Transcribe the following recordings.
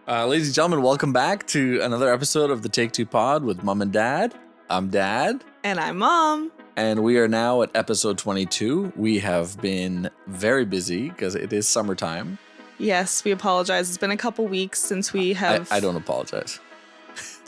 Ladies and gentlemen, welcome back to another episode of the Take Two Pod with Mom and Dad. I'm Dad. And I'm Mom. And we are now at episode 22. We have been very busy because it is summertime. Yes, we apologize. It's been a couple weeks since we have... I don't apologize.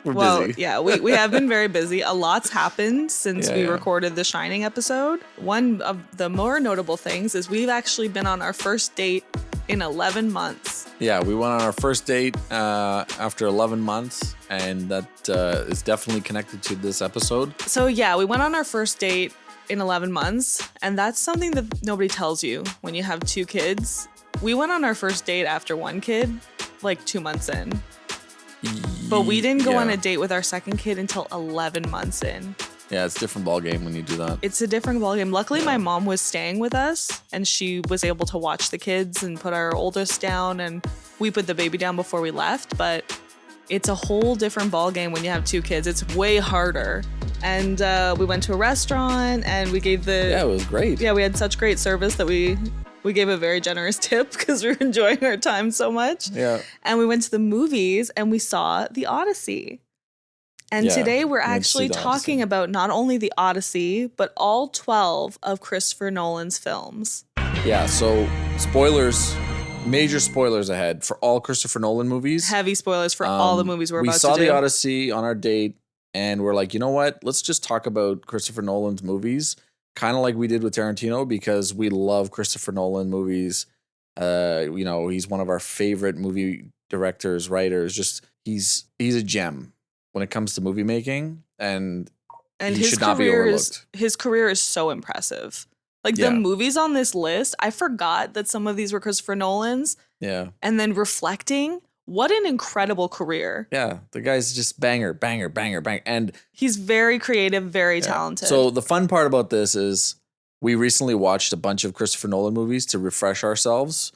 We're busy. Yeah, we have been very busy. A lot's happened since we recorded the Shining episode. One of the more notable things is we've actually been on our first date in 11 months. Yeah, we went on our first date after 11 months, and that is definitely connected to this episode. So yeah, we went on our first date in 11 months, and that's something that nobody tells you when you have two kids. We went on our first date after one kid, like 2 months in. But we didn't go on a date with our second kid until 11 months in. Yeah, it's a different ballgame when you do that. It's a different ballgame. Luckily, my mom was staying with us, and she was able to watch the kids and put our oldest down, and we put the baby down before we left. But it's a whole different ballgame when you have two kids. It's way harder. And we went to a restaurant, and we gave the... Yeah, it was great. Yeah, we had such great service that we gave a very generous tip because we were enjoying our time so much. Yeah. And we went to the movies and we saw the Odyssey. And today we're actually talking about not only the Odyssey, but all 12 of Christopher Nolan's films. Yeah, so spoilers, major spoilers ahead for all Christopher Nolan movies. Heavy spoilers for all the movies we're about to do. We saw the Odyssey on our date and we're like, you know what? Let's just talk about Christopher Nolan's movies. Kind of like we did with Tarantino, because we love Christopher Nolan movies. You know, he's one of our favorite movie directors, writers. Just he's a gem when it comes to movie making, and he should not be overlooked. His career is so impressive. Like the movies on this list, I forgot that some of these were Christopher Nolan's. Yeah. And then reflecting, what an incredible career. Yeah, the guy's just banger. And he's very creative, very talented. So the fun part about this is we recently watched a bunch of Christopher Nolan movies to refresh ourselves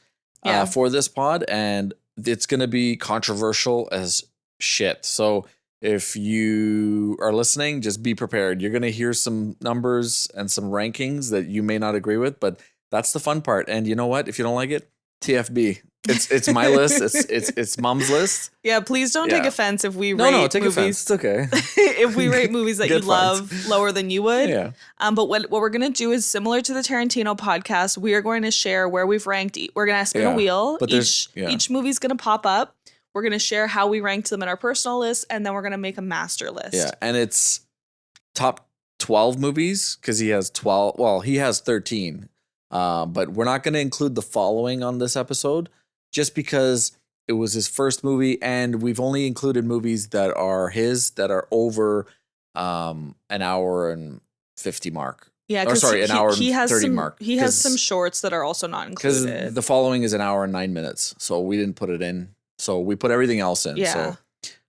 for this pod, and it's going to be controversial as shit. So if you are listening, just be prepared. You're going to hear some numbers and some rankings that you may not agree with, but that's the fun part. And you know what? If you don't like it, TFB. It's my list. It's Mom's list. Yeah, please don't take offense if we rate take movies. Offense. It's okay. If we rate movies that you love lower than you would. Yeah. But what we're gonna do is similar to the Tarantino podcast. We are going to share where we've ranked. We're gonna spin a wheel. But each movie's gonna pop up. We're gonna share how we ranked them in our personal list, and then we're gonna make a master list. Yeah, and it's top 12 movies because he has 12. Well, he has 13. But we're not going to include The Following on this episode just because it was his first movie, and we've only included movies that are over an hour and 50 mark. Yeah, because an hour and 30 mark. He has some shorts that are also not included. Because The Following is an hour and 9 minutes, so we didn't put it in. So we put everything else in. Yeah.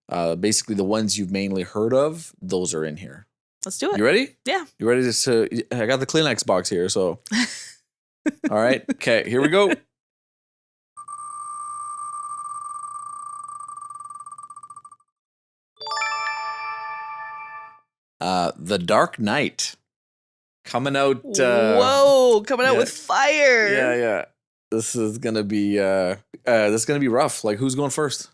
So basically the ones you've mainly heard of, those are in here. Let's do it. You ready? Yeah. You ready to I got the Kleenex box here, so... All right. Okay, here we go. The Dark Knight. Coming out. Coming out with fire. Yeah. This is gonna be rough. Like, who's going first?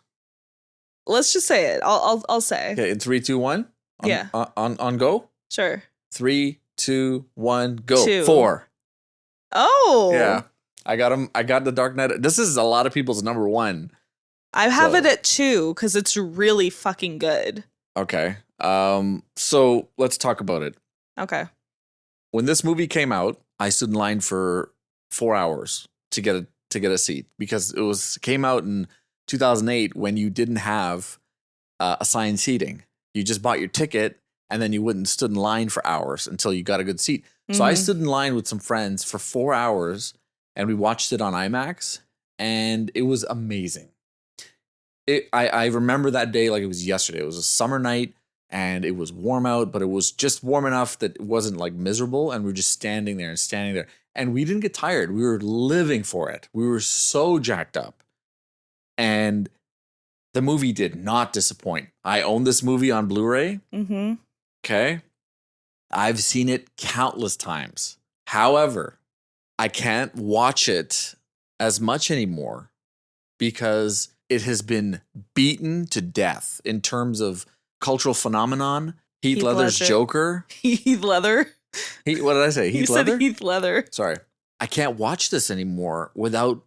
Let's just say it. I'll say. Okay, in 3, 2, 1. On go. Sure. 3, 2, 1, go. 2. 4. Oh. Yeah. I got him. I got The Dark Knight. This is a lot of people's number one. I have it at 2 because it's really fucking good. Okay. So let's talk about it. Okay. When this movie came out, I stood in line for 4 hours to get a seat because it came out in 2008 when you didn't have assigned seating. You just bought your ticket and then you wouldn't stood in line for hours until you got a good seat. Mm-hmm. So I stood in line with some friends for 4 hours and we watched it on IMAX and it was amazing. I remember that day like it was yesterday. It was a summer night and it was warm out, but it was just warm enough that it wasn't like miserable. And we were just standing there. And we didn't get tired. We were living for it. We were so jacked up. And the movie did not disappoint. I own this movie on Blu-ray. Mm-hmm. Okay. I've seen it countless times. However, I can't watch it as much anymore because it has been beaten to death in terms of cultural phenomenon. Heath Ledger's Joker. Heath Ledger. What did I say? Heath Ledger? Said Heath Ledger. Sorry. I can't watch this anymore without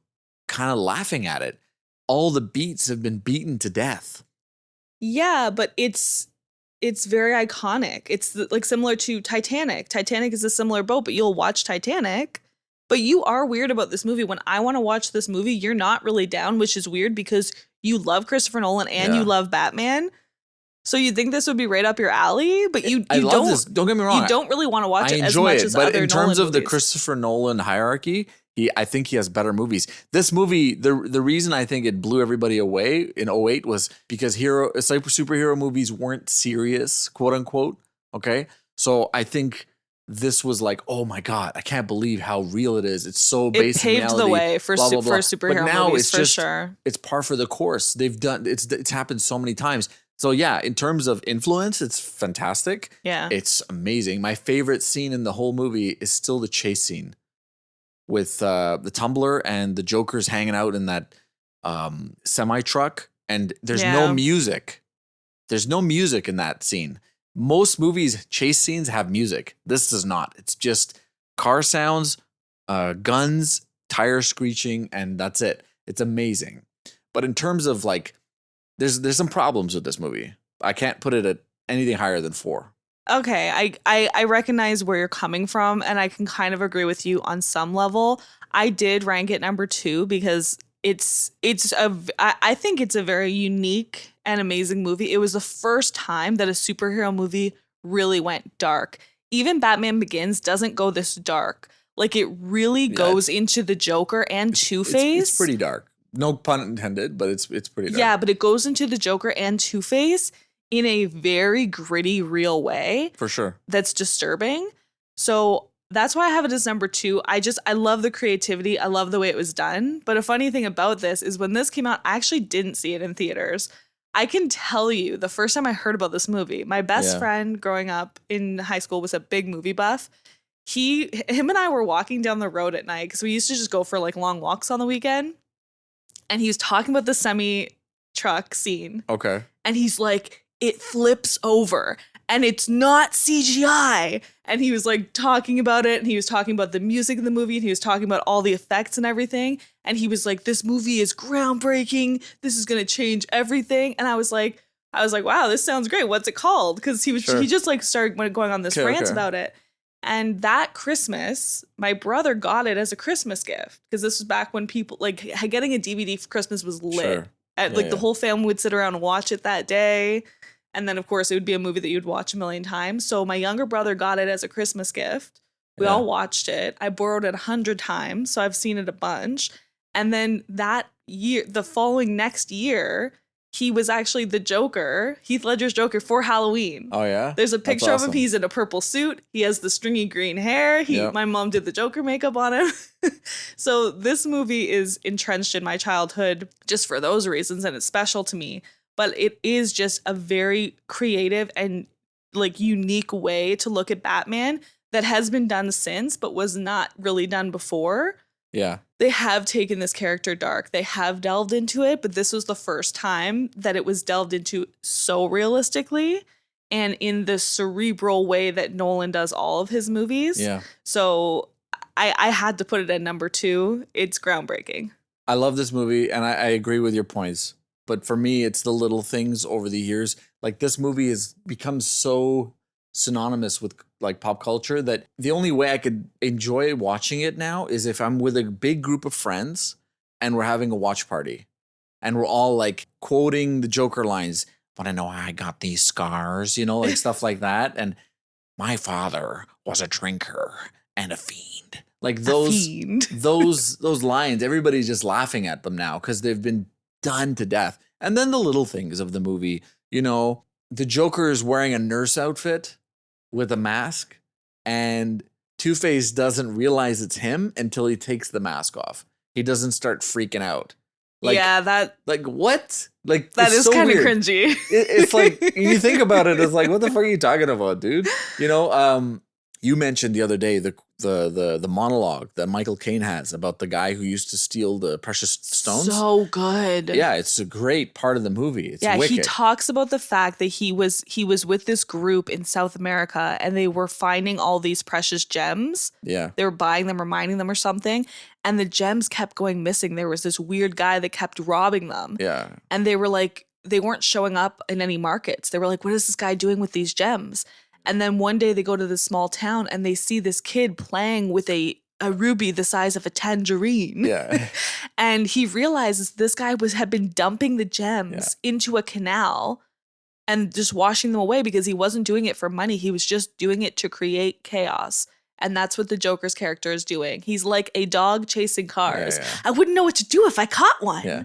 kind of laughing at it. All the beats have been beaten to death. Yeah, but it's very iconic. It's like similar to Titanic. Titanic is a similar boat, but you'll watch Titanic. But you are weird about this movie. When I want to watch this movie, you're not really down, which is weird because you love Christopher Nolan and you love Batman. So you'd think this would be right up your alley, but you I love don't. This. Don't get me wrong. You don't really want to watch it as enjoy much it, as but other in terms Nolan of the movies. Christopher Nolan hierarchy, I think he has better movies. This movie, the reason I think it blew everybody away in 2008 was because superhero movies weren't serious, quote unquote. Okay, so I think this was like, oh my god, I can't believe how real it is. It's so based in reality. It paved the way for blah, blah, blah. superhero but now movies it's for just, sure. It's par for the course. They've done it's happened so many times. So yeah, in terms of influence, it's fantastic. Yeah, it's amazing. My favorite scene in the whole movie is still the chase scene with the tumbler and the Joker's hanging out in that semi truck, and there's no music. There's no music in that scene. Most movies chase scenes have music. This does not. It's just car sounds, guns, tires screeching, and that's it. It's amazing. But in terms of like, there's some problems with this movie. I can't put it at anything higher than 4. Okay, I recognize where you're coming from, and I can kind of agree with you on some level. I did rank it number 2 because I think it's a very unique and amazing movie. It was the first time that a superhero movie really went dark. Even Batman Begins doesn't go this dark. Like, it really goes into the Joker and Two-Face. It's pretty dark. No pun intended, but it's pretty dark. Yeah, but it goes into the Joker and Two-Face in a very gritty, real way. For sure. That's disturbing. So that's why I have it as number 2. I love the creativity. I love the way it was done. But a funny thing about this is when this came out, I actually didn't see it in theaters. I can tell you the first time I heard about this movie, my best friend growing up in high school was a big movie buff. Him and I were walking down the road at night because we used to just go for like long walks on the weekend. And he was talking about the semi truck scene. Okay. And he's like, it flips over and it's not CGI. And he was like talking about it, and he was talking about the music in the movie, and he was talking about all the effects and everything. And he was like, this movie is groundbreaking. This is going to change everything. And I was like, wow, this sounds great. What's it called? Because he just like started going on this rant about it. And that Christmas, my brother got it as a Christmas gift, because this was back when people like getting a DVD for Christmas was lit. Sure. The whole family would sit around and watch it that day. And then, of course, it would be a movie that you'd watch a million times. So my younger brother got it as a Christmas gift. We all watched it. I borrowed it 100 times, so I've seen it a bunch. And then that year, the following next year, he was actually the Joker, Heath Ledger's Joker, for Halloween. Oh, yeah? There's a picture of him. He's in a purple suit. He has the stringy green hair. My mom did the Joker makeup on him. So this movie is entrenched in my childhood just for those reasons, and it's special to me. But it is just a very creative and like unique way to look at Batman that has been done since, but was not really done before. Yeah. They have taken this character dark. They have delved into it, but this was the first time that it was delved into so realistically and in the cerebral way that Nolan does all of his movies. Yeah. So I had to put it at number 2. It's groundbreaking. I love this movie, and I agree with your points. But for me, it's the little things over the years. Like, this movie has become so synonymous with like pop culture that the only way I could enjoy watching it now is if I'm with a big group of friends and we're having a watch party and we're all like quoting the Joker lines. But I know I got these scars, like stuff like that. And my father was a drinker and a fiend. Like those lines, everybody's just laughing at them now because they've been done to death. And then the little things of the movie, the Joker is wearing a nurse outfit with a mask, and Two-Face doesn't realize it's him until he takes the mask off. He doesn't start freaking out. Like, what? Like, that is so kind of weird. cringy. It's like, you think about it, it's like, what the fuck are you talking about, dude? You mentioned the other day the the monologue that Michael Caine has about the guy who used to steal the precious stones. So good. Yeah, it's a great part of the movie. It's wicked. He talks about the fact that he was with this group in South America and they were finding all these precious gems. Yeah. They were buying them or mining them or something. And the gems kept going missing. There was this weird guy that kept robbing them. Yeah. And they were like, they weren't showing up in any markets. They were like, what is this guy doing with these gems? And then one day they go to this small town and they see this kid playing with a ruby the size of a tangerine. Yeah. And he realizes this guy had been dumping the gems into a canal and just washing them away because he wasn't doing it for money. He was just doing it to create chaos. And that's what the Joker's character is doing. He's like a dog chasing cars. Yeah. I wouldn't know what to do if I caught one. Yeah.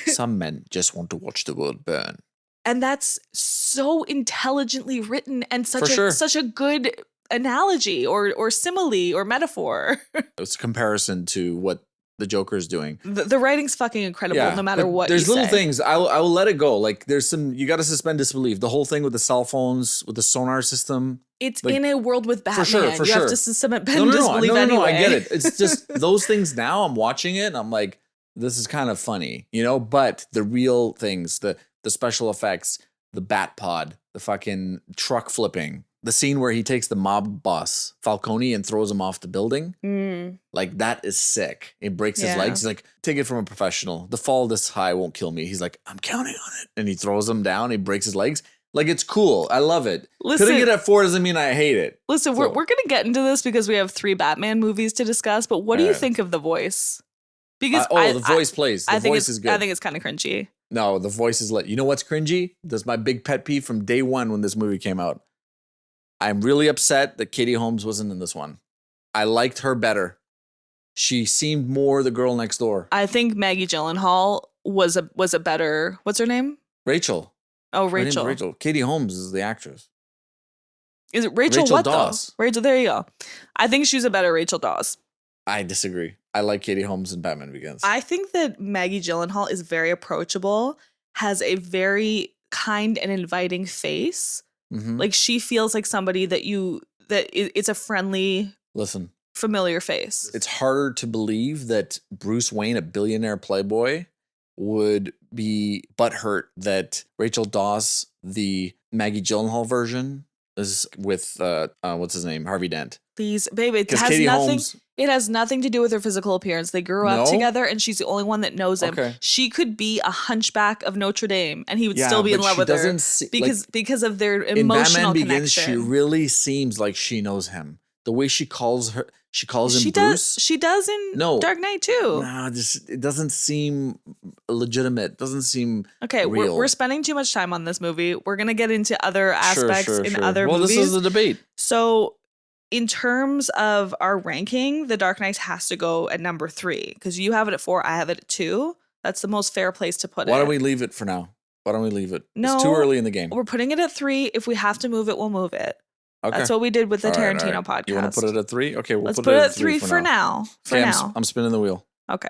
Some men just want to watch the world burn. And that's so intelligently written and such a good analogy or simile or metaphor. It's a comparison to what the Joker is doing. The writing's fucking incredible no matter what there's you little say. things. I will let it go. Like there's some, you got to suspend disbelief. The whole thing with the cell phones, with the sonar system. It's like, in a world with Batman. For sure. You have to suspend No, disbelief anyway. No, I get it. It's just those things now I'm watching it and I'm like, this is kind of funny, you know? But the real things, the special effects, the bat pod, the fucking truck flipping, the scene where he takes the mob boss, Falcone, and throws him off the building. Like, that is sick. It breaks his legs. He's like, take it from a professional. The fall this high won't kill me. He's like, I'm counting on it. And he throws him down. He breaks his legs. Like, it's cool. I love it. Putting it at 4 doesn't mean I hate it. Listen, we're going to get into this because we have 3 Batman movies to discuss. But what do you think of The Voice? Because the voice plays. The voice is good. I think it's kind of cringy. No, the voice is lit. You know what's cringy? That's my big pet peeve from day one when this movie came out. I'm really upset that Katie Holmes wasn't in this one. I liked her better. She seemed more the girl next door. I think Maggie Gyllenhaal was a better. What's her name? Rachel. Oh, Rachel. Rachel. Katie Holmes is the actress. Is it Rachel what Dawes. Though? Rachel, there you go. I think she's a better Rachel Dawes. I disagree. I like Katie Holmes in Batman Begins. I think that Maggie Gyllenhaal is very approachable, has a very kind and inviting face. Mm-hmm. Like she feels like somebody that it's a friendly, familiar face. It's harder to believe that Bruce Wayne, a billionaire playboy, would be butthurt that Rachel Dawes, the Maggie Gyllenhaal version, is with what's his name, Harvey Dent. Please, baby, it has Katie nothing. Holmes, it has nothing to do with her physical appearance. They grew up together, and she's the only one that knows him. Okay. She could be a hunchback of Notre Dame, and he would still be in love with her because of their emotional in Batman Begins, connection. she really seems like she knows him. The way she calls him Bruce. She does in Dark Knight too. No, it doesn't seem legitimate. It doesn't seem real. We're spending too much time on this movie. We're gonna get into other aspects in other movies. Well, this is the debate. So, in terms of our ranking, The Dark Knight has to go at number 3 because you have it at 4. I have it at 2. That's the most fair place to put it. Why don't we leave it for now? Why don't we leave it? No, it's too early in the game. We're putting it at 3. If we have to move it, we'll move it. Okay. That's what we did with the Tarantino podcast. You want to put it at 3? Okay, let's put it at 3 for now. I'm spinning the wheel. Okay.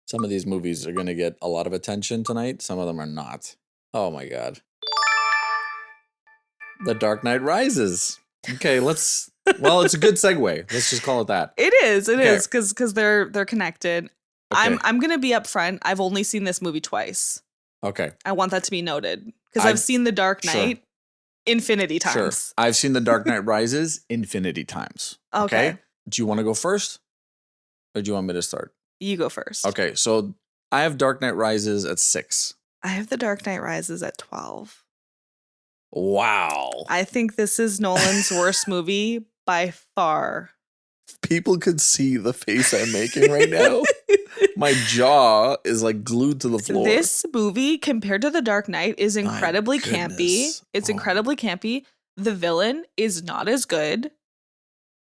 Some of these movies are going to get a lot of attention tonight. Some of them are not. Oh my God. The Dark Knight Rises. Okay, it's a good segue. Let's just call it that. It is because they're connected. Okay. I'm going to be upfront. I've only seen this movie twice. Okay. I want that to be noted because I've seen The Dark Knight infinity times. Sure. I've seen The Dark Knight Rises infinity times. Okay. Do you want to go first? Or do you want me to start? You go first. Okay, so I have Dark Knight Rises at 6. I have The Dark Knight Rises at 12. Wow. I think this is Nolan's worst movie by far. People could see the face I'm making right now. My jaw is like glued to the floor. This movie, compared to The Dark Knight, is incredibly campy. It's incredibly campy. The villain is not as good.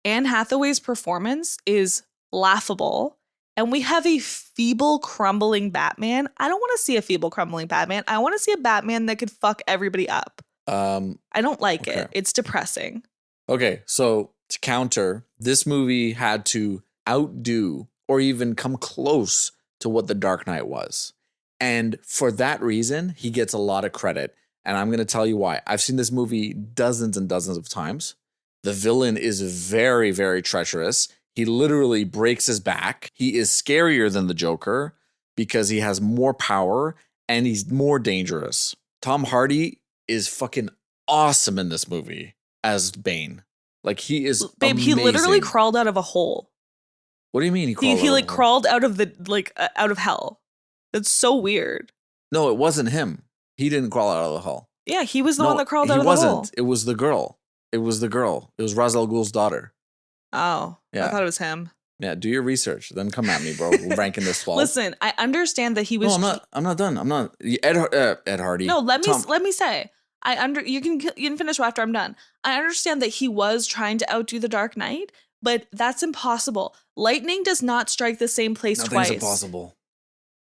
Anne Hathaway's performance is laughable. And we have a feeble, crumbling Batman. I don't want to see a feeble, crumbling Batman. I want to see a Batman that could fuck everybody up. I don't like it. It's depressing. Okay, so to counter, this movie had to outdo or even come close to what The Dark Knight was. And for that reason, he gets a lot of credit. And I'm going to tell you why. I've seen this movie dozens and dozens of times. The villain is very, very treacherous. He literally breaks his back. He is scarier than the Joker because he has more power and he's more dangerous. Tom Hardy is fucking awesome in this movie as Bane. Like, he is Babe, amazing. he literally crawled out of a hole. What do you mean he crawled? He like crawled out of out of hell. That's so weird. No, it wasn't him. He didn't crawl out of the hole. Yeah, he was the one that crawled out of the hole. He wasn't. It was the girl. It was Ra's al Ghul's daughter. Oh, yeah. I thought it was him. Yeah, do your research. Then come at me, bro. We're ranking this 12. Listen, I understand that he was. No, I'm not done. I'm not. Ed Hardy. No, let me say. You can finish after I'm done. I understand that he was trying to outdo the Dark Knight, but that's impossible. Lightning does not strike the same place twice. Nothing's impossible.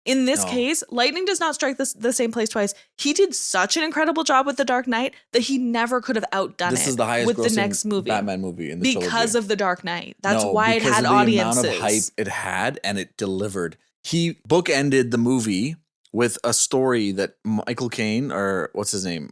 In this case, lightning does not strike the same place twice. He did such an incredible job with The Dark Knight that he never could have outdone this is the highest with the next movie. Batman movie in the because trilogy. of The Dark Knight. That's why it because had of audiences. The amount of hype it had, and it delivered. He bookended the movie with a story that Michael Caine, or what's his name,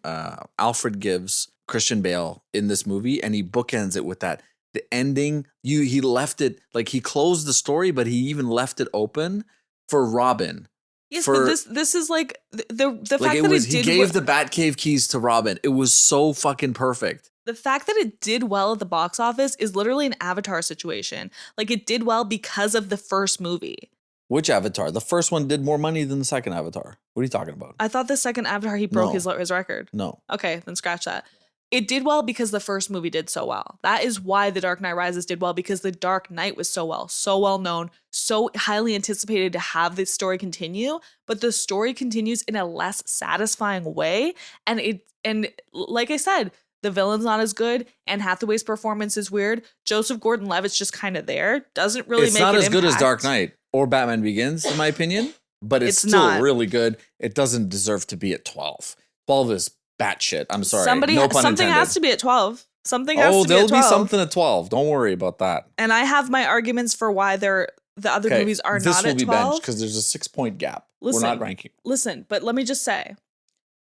Alfred gives Christian Bale in this movie, and he bookends it with that. The ending, he left it, like, he closed the story, but he even left it open for Robin. Yes, but this is like the fact that he gave the Batcave keys to Robin. It was so fucking perfect. The fact that it did well at the box office is literally an Avatar situation. Like, it did well because of the first movie. Which Avatar? The first one did more money than the second Avatar. What are you talking about? I thought the second Avatar, he broke his record. No. Okay, then scratch that. It did well because the first movie did so well. That is why The Dark Knight Rises did well, because The Dark Knight was so well known, so highly anticipated to have this story continue, but the story continues in a less satisfying way. And like I said, the villain's not as good. Anne Hathaway's performance is weird. Joseph Gordon-Levitt's just kind of there. Doesn't really make an impact. It's not as good as Dark Knight or Batman Begins, in my opinion, but it's still not really good. It doesn't deserve to be at 12. 12 is batshit. I'm sorry. Something has to be at 12. Something has to be at 12. There'll be something at 12. Don't worry about that. And I have my arguments for why the other movies are not at 12. This will be benched because there's a 6-point gap. We're not ranking. Listen, but let me just say,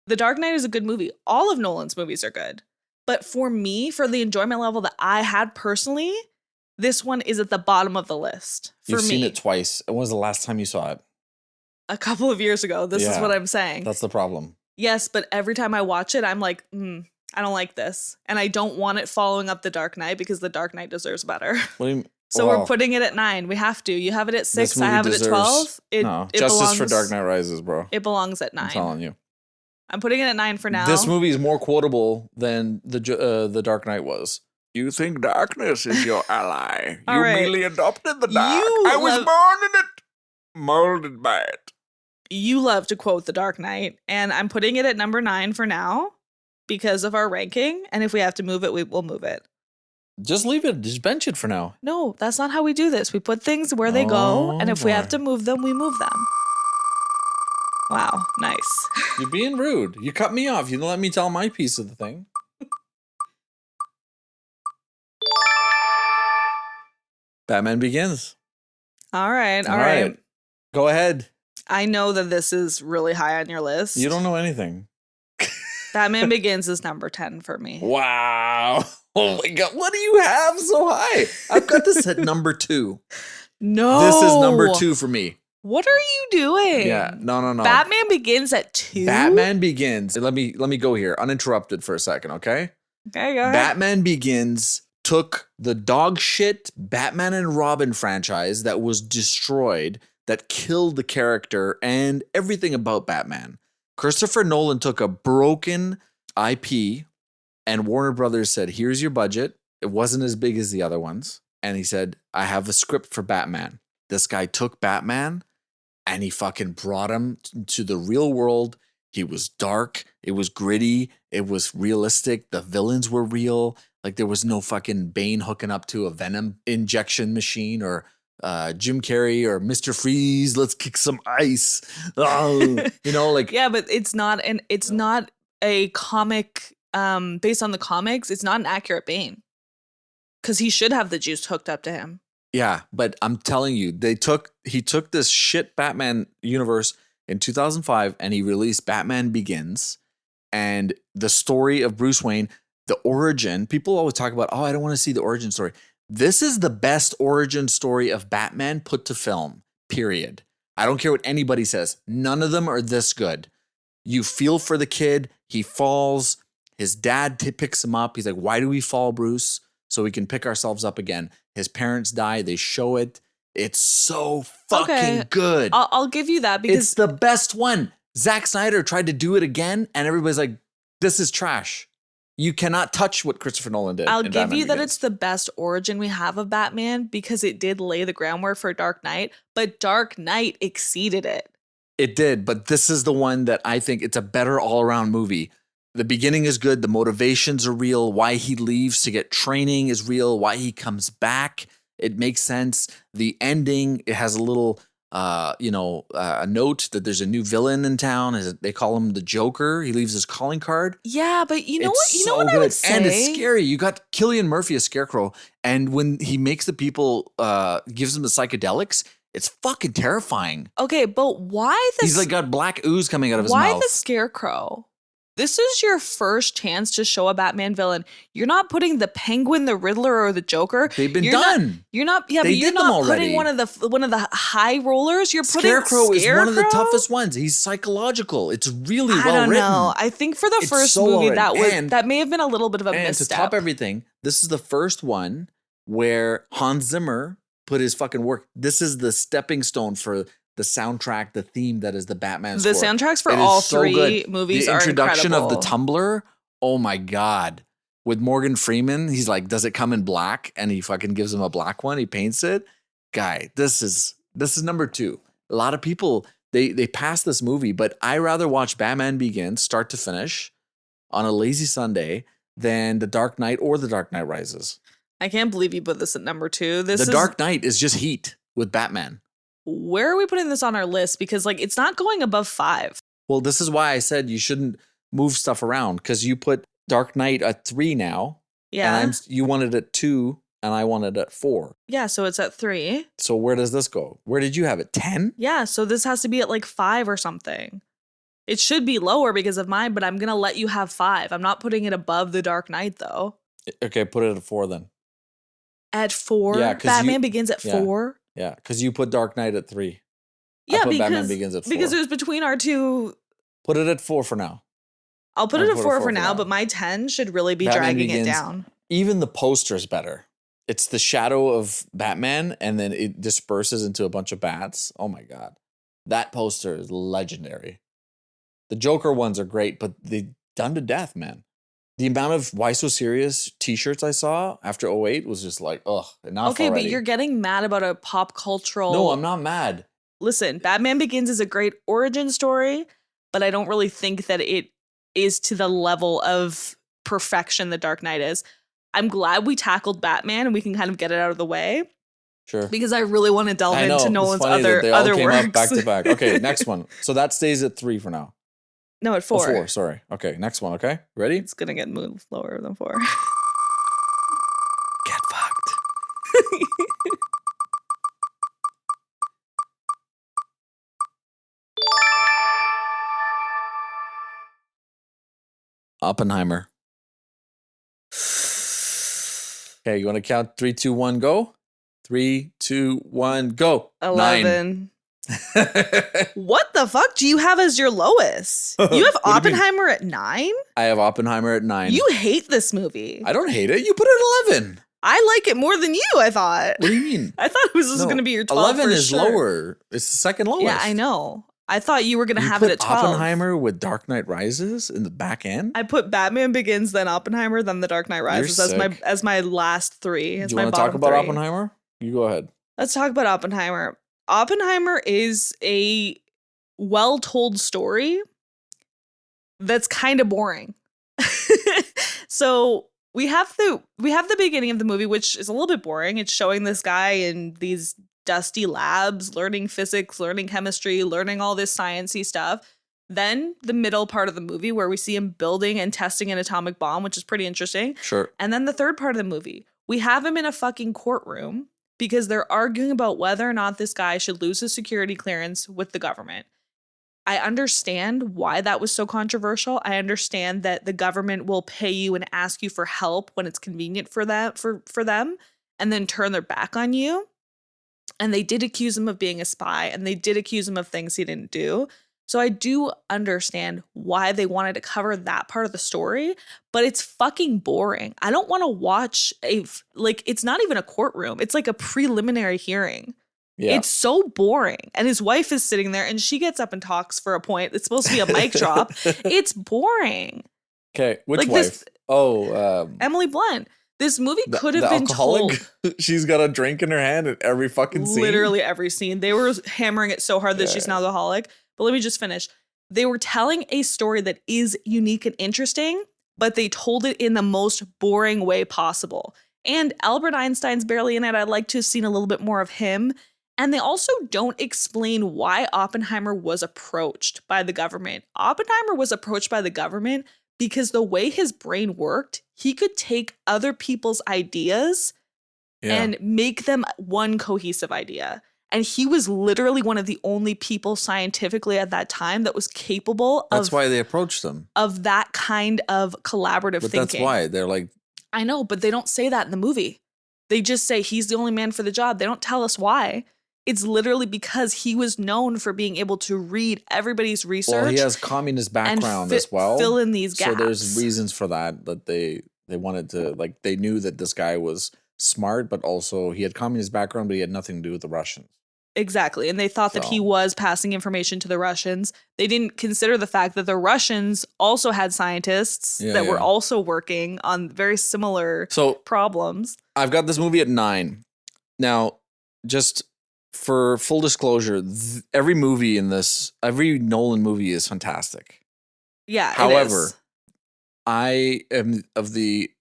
The Dark Knight is a good movie. All of Nolan's movies are good. But for me, for the enjoyment level that I had personally, this one is at the bottom of the list. You've seen it twice. When was the last time you saw it? A couple of years ago. This is what I'm saying. That's the problem. Yes, but every time I watch it, I'm like, I don't like this. And I don't want it following up The Dark Knight because The Dark Knight deserves better. What do you mean? So we're putting it at 9. We have to. You have it at 6. I have it at 12. Justice for Dark Knight Rises, bro. It belongs at 9. I'm telling you. I'm putting it at 9 for now. This movie is more quotable than the Dark Knight was. You think darkness is your ally. You merely adopted the dark. I was born in it, molded by it. You love to quote The Dark Knight, and I'm putting it at number 9 for now because of our ranking. And if we have to move it, we will move it. Just leave it. Just bench it for now. No, that's not how we do this. We put things where they go, and if we have to move them, we move them. Wow, nice. You're being rude. You cut me off. You didn't let me tell my piece of the thing. Batman Begins. All right. Go ahead. I know that this is really high on your list. You don't know anything. Batman Begins is number 10 for me. Wow. Oh my God. What do you have so high? I've got this at number 2. No. This is number 2 for me. What are you doing? Yeah, no. Batman Begins at 2? Batman Begins. Let me go here, uninterrupted for a second, okay? Okay, go ahead. Batman Begins took the dog shit Batman and Robin franchise that was destroyed, that killed the character and everything about Batman. Christopher Nolan took a broken IP and Warner Brothers said, here's your budget. It wasn't as big as the other ones. And he said, I have a script for Batman. This guy took Batman and he fucking brought him to the real world. He was dark. It was gritty. It was realistic. The villains were real. Like, there was no fucking Bane hooking up to a Venom injection machine or Jim Carrey or Mr. Freeze. Let's kick some ice. Oh, yeah, but it's not a comic based on the comics. It's not an accurate Bane because he should have the juice hooked up to him. Yeah, but I'm telling you, he took this shit Batman universe. in 2005, and he released Batman Begins, and the story of Bruce Wayne, the origin. People always talk about, oh, I don't want to see the origin story. This is the best origin story of Batman put to film, period. I don't care what anybody says. None of them are this good. You feel for the kid. He falls. His dad picks him up. He's like, why do we fall, Bruce? So we can pick ourselves up again. His parents die. They show it. It's so fucking good. I'll give you that because it's the best one. Zack Snyder tried to do it again, and everybody's like, this is trash. You cannot touch what Christopher Nolan did. I'll give you that it's the best origin we have of Batman because it did lay the groundwork for Dark Knight, but Dark Knight exceeded it. It did, but this is the one that I think it's a better all-around movie. The beginning is good. The motivations are real. Why he leaves to get training is real. Why he comes back, it makes sense. The ending, it has a little... a note that there's a new villain in town. They call him the Joker. He leaves his calling card. Yeah, but you know it's what? I would say, and it's scary. You got Cillian Murphy as Scarecrow, and when he makes the people, gives them the psychedelics, it's fucking terrifying. Okay, but why He's like got black ooze coming out of his mouth. Why the Scarecrow? This is your first chance to show a Batman villain. You're not putting the Penguin, the Riddler, or the Joker. They've been done. You're not putting one of the high rollers. You're putting Scarecrow is one of the toughest ones. He's psychological. It's really well written. I don't know. I think for the first movie that may have been a little bit of a misstep. To top everything, this is the first one where Hans Zimmer put his fucking work. This is the stepping stone for the soundtrack, the theme that is the Batman score. The soundtracks for all three movies are incredible. The introduction of the tumbler, oh my God. With Morgan Freeman, he's like, does it come in black? And he fucking gives him a black one. He paints it. Guy, this is number 2. A lot of people, they pass this movie, but I rather watch Batman Begins, start to finish, on a lazy Sunday than The Dark Knight or The Dark Knight Rises. I can't believe you put this at number 2. The Dark Knight is just heat with Batman. Where are we putting this on our list? Because it's not going above 5. Well, this is why I said you shouldn't move stuff around, because you put Dark Knight at 3 now. Yeah. And you want it at 2 and I want it at 4. Yeah, so it's at 3. So where does this go? Where did you have it? 10? Yeah, so this has to be at 5 or something. It should be lower because of mine, but I'm going to let you have 5. I'm not putting it above The Dark Knight though. Okay, put it at 4 then. At 4? Yeah, Batman Begins at 4? Yeah, because you put Dark Knight at 3. Yeah, I put Batman Begins at 4. Because it was between our two. Put it at 4 for now. I'll put it at 4 for now, but my 10 should really be Batman dragging Begins, it down. Even the poster is better. It's the shadow of Batman, and then it disperses into a bunch of bats. Oh my God. That poster is legendary. The Joker ones are great, but they done to death, man. The amount of Why So Serious t-shirts I saw after 08 was just like, ugh, enough Okay, already. but you're getting mad about a pop cultural... No, I'm not mad. Listen, Batman Begins is a great origin story, but I don't really think that it is to the level of perfection that Dark Knight is. I'm glad we tackled Batman and we can kind of get it out of the way. Sure. Because I really want to delve into Nolan's other came works. Up back to back. Okay, next one. So that stays at 3 for now. No, at 4. 4, sorry. Okay, next one, okay? Ready? It's going to get moved lower than 4. Get fucked. Oppenheimer. Okay, you want to count 3, 2, 1, go? 3, 2, 1, go. 11. What the fuck do you have as your lowest? You have Oppenheimer at 9? I have Oppenheimer at 9. You hate this movie. I don't hate it. You put it at 11. I like it more than you, I thought. What do you mean? I thought this was going to be your 12 11 is sure. lower. It's the second lowest. Yeah, I know. I thought you were going to have it at 12. Oppenheimer with Dark Knight Rises in the back end? I put Batman Begins, then Oppenheimer, then The Dark Knight Rises as my last 3. Do you want to talk about 3. Oppenheimer? You go ahead. Let's talk about Oppenheimer. Oppenheimer is a well-told story that's kind of boring. So we have the beginning of the movie, which is a little bit boring. It's showing this guy in these dusty labs, learning physics, learning chemistry, learning all this sciencey stuff. Then the middle part of the movie where we see him building and testing an atomic bomb, which is pretty interesting. Sure. And then the third part of the movie, we have him in a fucking courtroom because they're arguing about whether or not this guy should lose his security clearance with the government. I understand why that was so controversial. I understand that the government will pay you and ask you for help when it's convenient for them and then turn their back on you. And they did accuse him of being a spy, and they did accuse him of things he didn't do. So I do understand why they wanted to cover that part of the story, but it's fucking boring. I don't want to watch it's not even a courtroom. It's like a preliminary hearing. Yeah. It's so boring. And his wife is sitting there and she gets up and talks for a point. It's supposed to be a mic drop. It's boring. Okay, which wife? Emily Blunt. This movie could have been told. She's got a drink in her hand in every fucking scene. Literally every scene. They were hammering it so hard that she's an alcoholic. But let me just finish. They were telling a story that is unique and interesting, but they told it in the most boring way possible. And Albert Einstein's barely in it. I'd like to have seen a little bit more of him. And they also don't explain why Oppenheimer was approached by the government. Oppenheimer was approached by the government because the way his brain worked, he could take other people's ideas and make them one cohesive idea. And he was literally one of the only people scientifically at that time that was capable of... That's why they approached him. ...of that kind of collaborative thinking. That's why. They're like... I know, but they don't say that in the movie. They just say he's the only man for the job. They don't tell us why. It's literally because he was known for being able to read everybody's research. Well, he has communist background as well. Fill in these gaps. So there's reasons for that they wanted to, like, they knew that this guy was smart, but also he had communist background, but he had nothing to do with the Russians. Exactly. And they thought that he was passing information to the Russians. They didn't consider the fact that the Russians also had scientists that were also working on very similar problems. I've got this movie at 9. Now, just for full disclosure, every Nolan movie is fantastic. Yeah. However, I am of the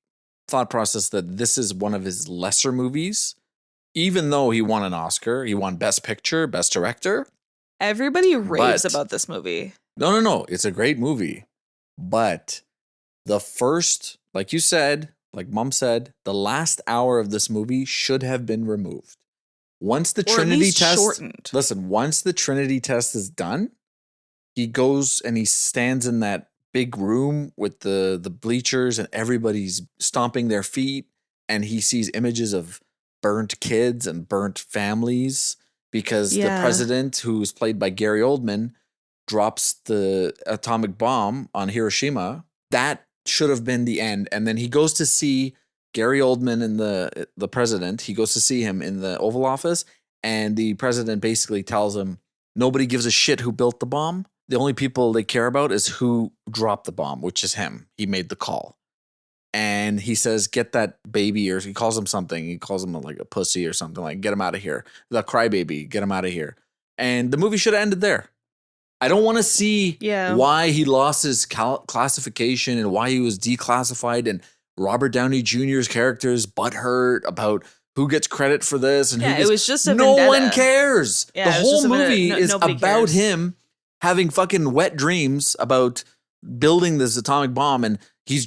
thought process that this is one of his lesser movies, even though he won an Oscar. He won Best Picture, Best Director. Everybody raves about this movie. No. It's a great movie. But the first, like you said, like Mom said, the last hour of this movie should have been removed. Once the Trinity test, shortened. Listen, once the Trinity test is done, he goes and he stands in that big room with the bleachers and everybody's stomping their feet, and he sees images of burnt kids and burnt families because the president, who's played by Gary Oldman, drops the atomic bomb on Hiroshima. That should have been the end. And then he goes to see Gary Oldman and the president. He goes to see him in the Oval Office, and the president basically tells him nobody gives a shit who built the bomb. The only people they care about is who dropped the bomb, which is him. He made the call. And he says, get that baby, or he calls him something. He calls him like a pussy or something, like, get him out of here. The crybaby, get him out of here. And the movie should have ended there. I don't want to see why he lost his classification and why he was declassified, and Robert Downey Jr.'s character is butthurt about who gets credit for this. And it was just a no vendetta. One cares. Yeah, the whole movie is about cares. him having fucking wet dreams about building this atomic bomb, and he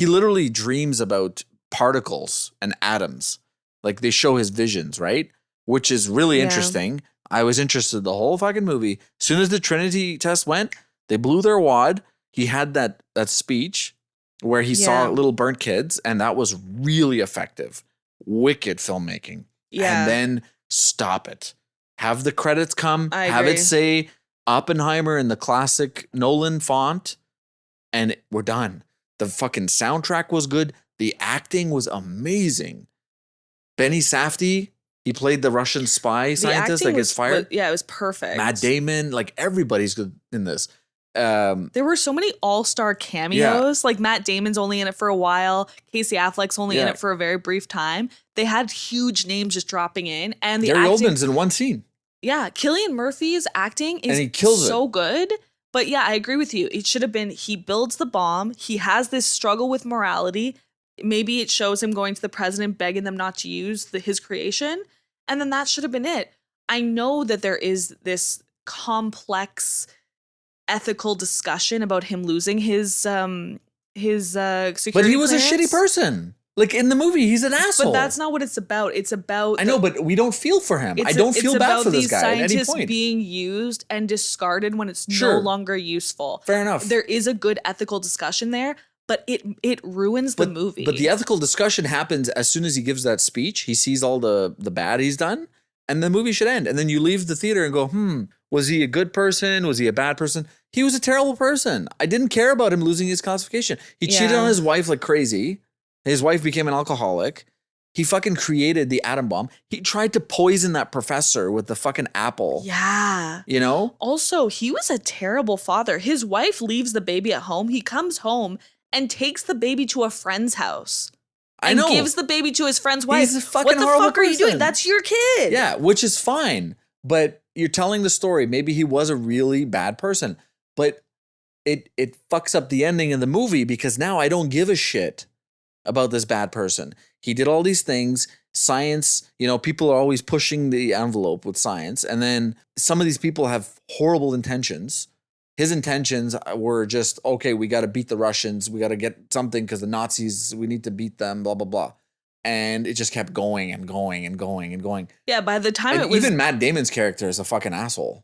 literally dreams about particles and atoms. Like, they show his visions, right? Which is really interesting. I was interested the whole fucking movie. As soon as the Trinity test went, they blew their wad. He had that speech where he saw little burnt kids, and that was really effective. Wicked filmmaking. Yeah. And then stop it. Have the credits come. Have it say Oppenheimer in the classic Nolan font, and we're done. The fucking soundtrack was good. The acting was amazing. Benny Safdie, he played the Russian spy scientist that gets fired. It was perfect. Matt Damon, like, everybody's good in this. There were so many all-star cameos. Like, Matt Damon's only in it for a while. Casey Affleck's only in it for a very brief time. They had huge names just dropping in, and the Gary Oldman's in one scene. Yeah, Cillian Murphy's acting is so good. But yeah, I agree with you. It should have been, he builds the bomb. He has this struggle with morality. Maybe it shows him going to the president, begging them not to use his creation. And then that should have been it. I know that there is this complex ethical discussion about him losing his security But he was clearance. a shitty person. Like in the movie, he's an asshole. But that's not what it's about. It's about I know, but we don't feel for him. I don't feel bad for this guy at any scientists point. being used and discarded when it's no longer useful. Fair enough. There is a good ethical discussion there, but it ruins the movie. But the ethical discussion happens as soon as he gives that speech. He sees all the bad he's done, and the movie should end. And then you leave the theater and go, was he a good person? Was he a bad person? He was a terrible person. I didn't care about him losing his classification. He cheated on his wife like crazy. His wife became an alcoholic. He fucking created the atom bomb. He tried to poison that professor with the fucking apple. Yeah. You know? Also, he was a terrible father. His wife leaves the baby at home. He comes home and takes the baby to a friend's house. I know. And gives the baby to his friend's wife. He's a fucking horrible What the fuck are you doing? person. That's your kid. Yeah, which is fine. But you're telling the story. Maybe he was a really bad person. But it fucks up the ending of the movie because now I don't give a shit about this bad person. He did all these things. Science, people are always pushing the envelope with science. And then some of these people have horrible intentions. His intentions were just, okay, we got to beat the Russians. We got to get something because the Nazis, we need to beat them, blah, blah, blah. And it just kept going and going and going and going. Yeah, by the time and it was... even Matt Damon's character is a fucking asshole.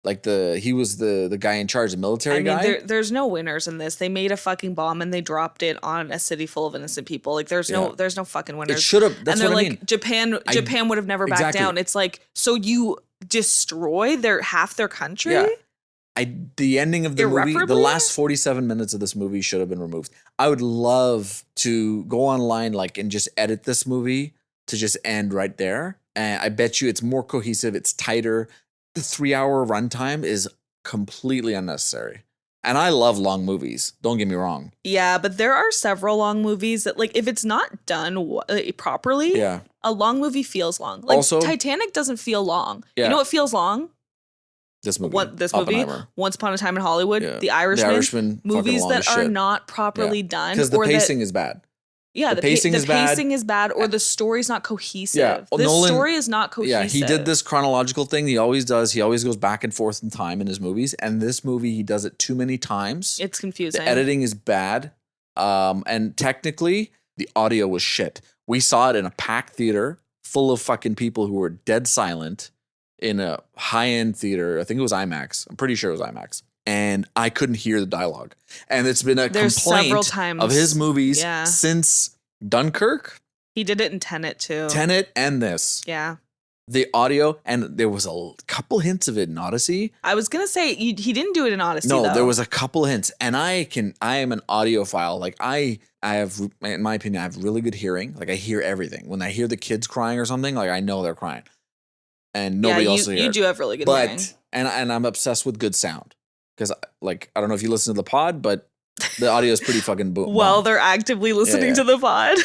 Like he was the guy in charge, the military guy. There's no winners in this. They made a fucking bomb and they dropped it on a city full of innocent people. Like there's no fucking winners. It should have. That's and they're what like, I mean. Japan would have never backed down. It's like, so you destroy half their country? Yeah. The ending of the movie, the Irreparably? last 47 minutes of this movie should have been removed. I would love to go online and just edit this movie to just end right there. And I bet you it's more cohesive. It's tighter. The 3-hour runtime is completely unnecessary. And I love long movies. Don't get me wrong. Yeah, but there are several long movies that, if it's not done properly, a long movie feels long. Also, Titanic doesn't feel long. You know what feels long? This movie. Once Upon a Time in Hollywood, The Irishman, movies that are not properly done. Because the pacing is bad. Yeah, the pacing is bad, or the story's not cohesive. Yeah. This story is not cohesive. Yeah, he did this chronological thing. He always does. He always goes back and forth in time in his movies. And this movie, he does it too many times. It's confusing. The editing is bad. And technically, the audio was shit. We saw it in a packed theater full of fucking people who were dead silent in a high-end theater. I think it was IMAX. I'm pretty sure it was IMAX. And I couldn't hear the dialogue. And it's been a complaint of his movies since Dunkirk. He did it in Tenet too. Tenet and this. Yeah. The audio, and there was a couple hints of it in Odyssey. I was going to say, he didn't do it in Odyssey, No, there was a couple hints. And I am an audiophile. Like I have, in my opinion, I have really good hearing. Like I hear everything. When I hear the kids crying or something, I know they're crying. And nobody else will hear. You do have really good hearing. And I'm obsessed with good sound. Because, I don't know if you listen to the pod, but the audio is pretty fucking boom. Well, they're actively listening to the pod.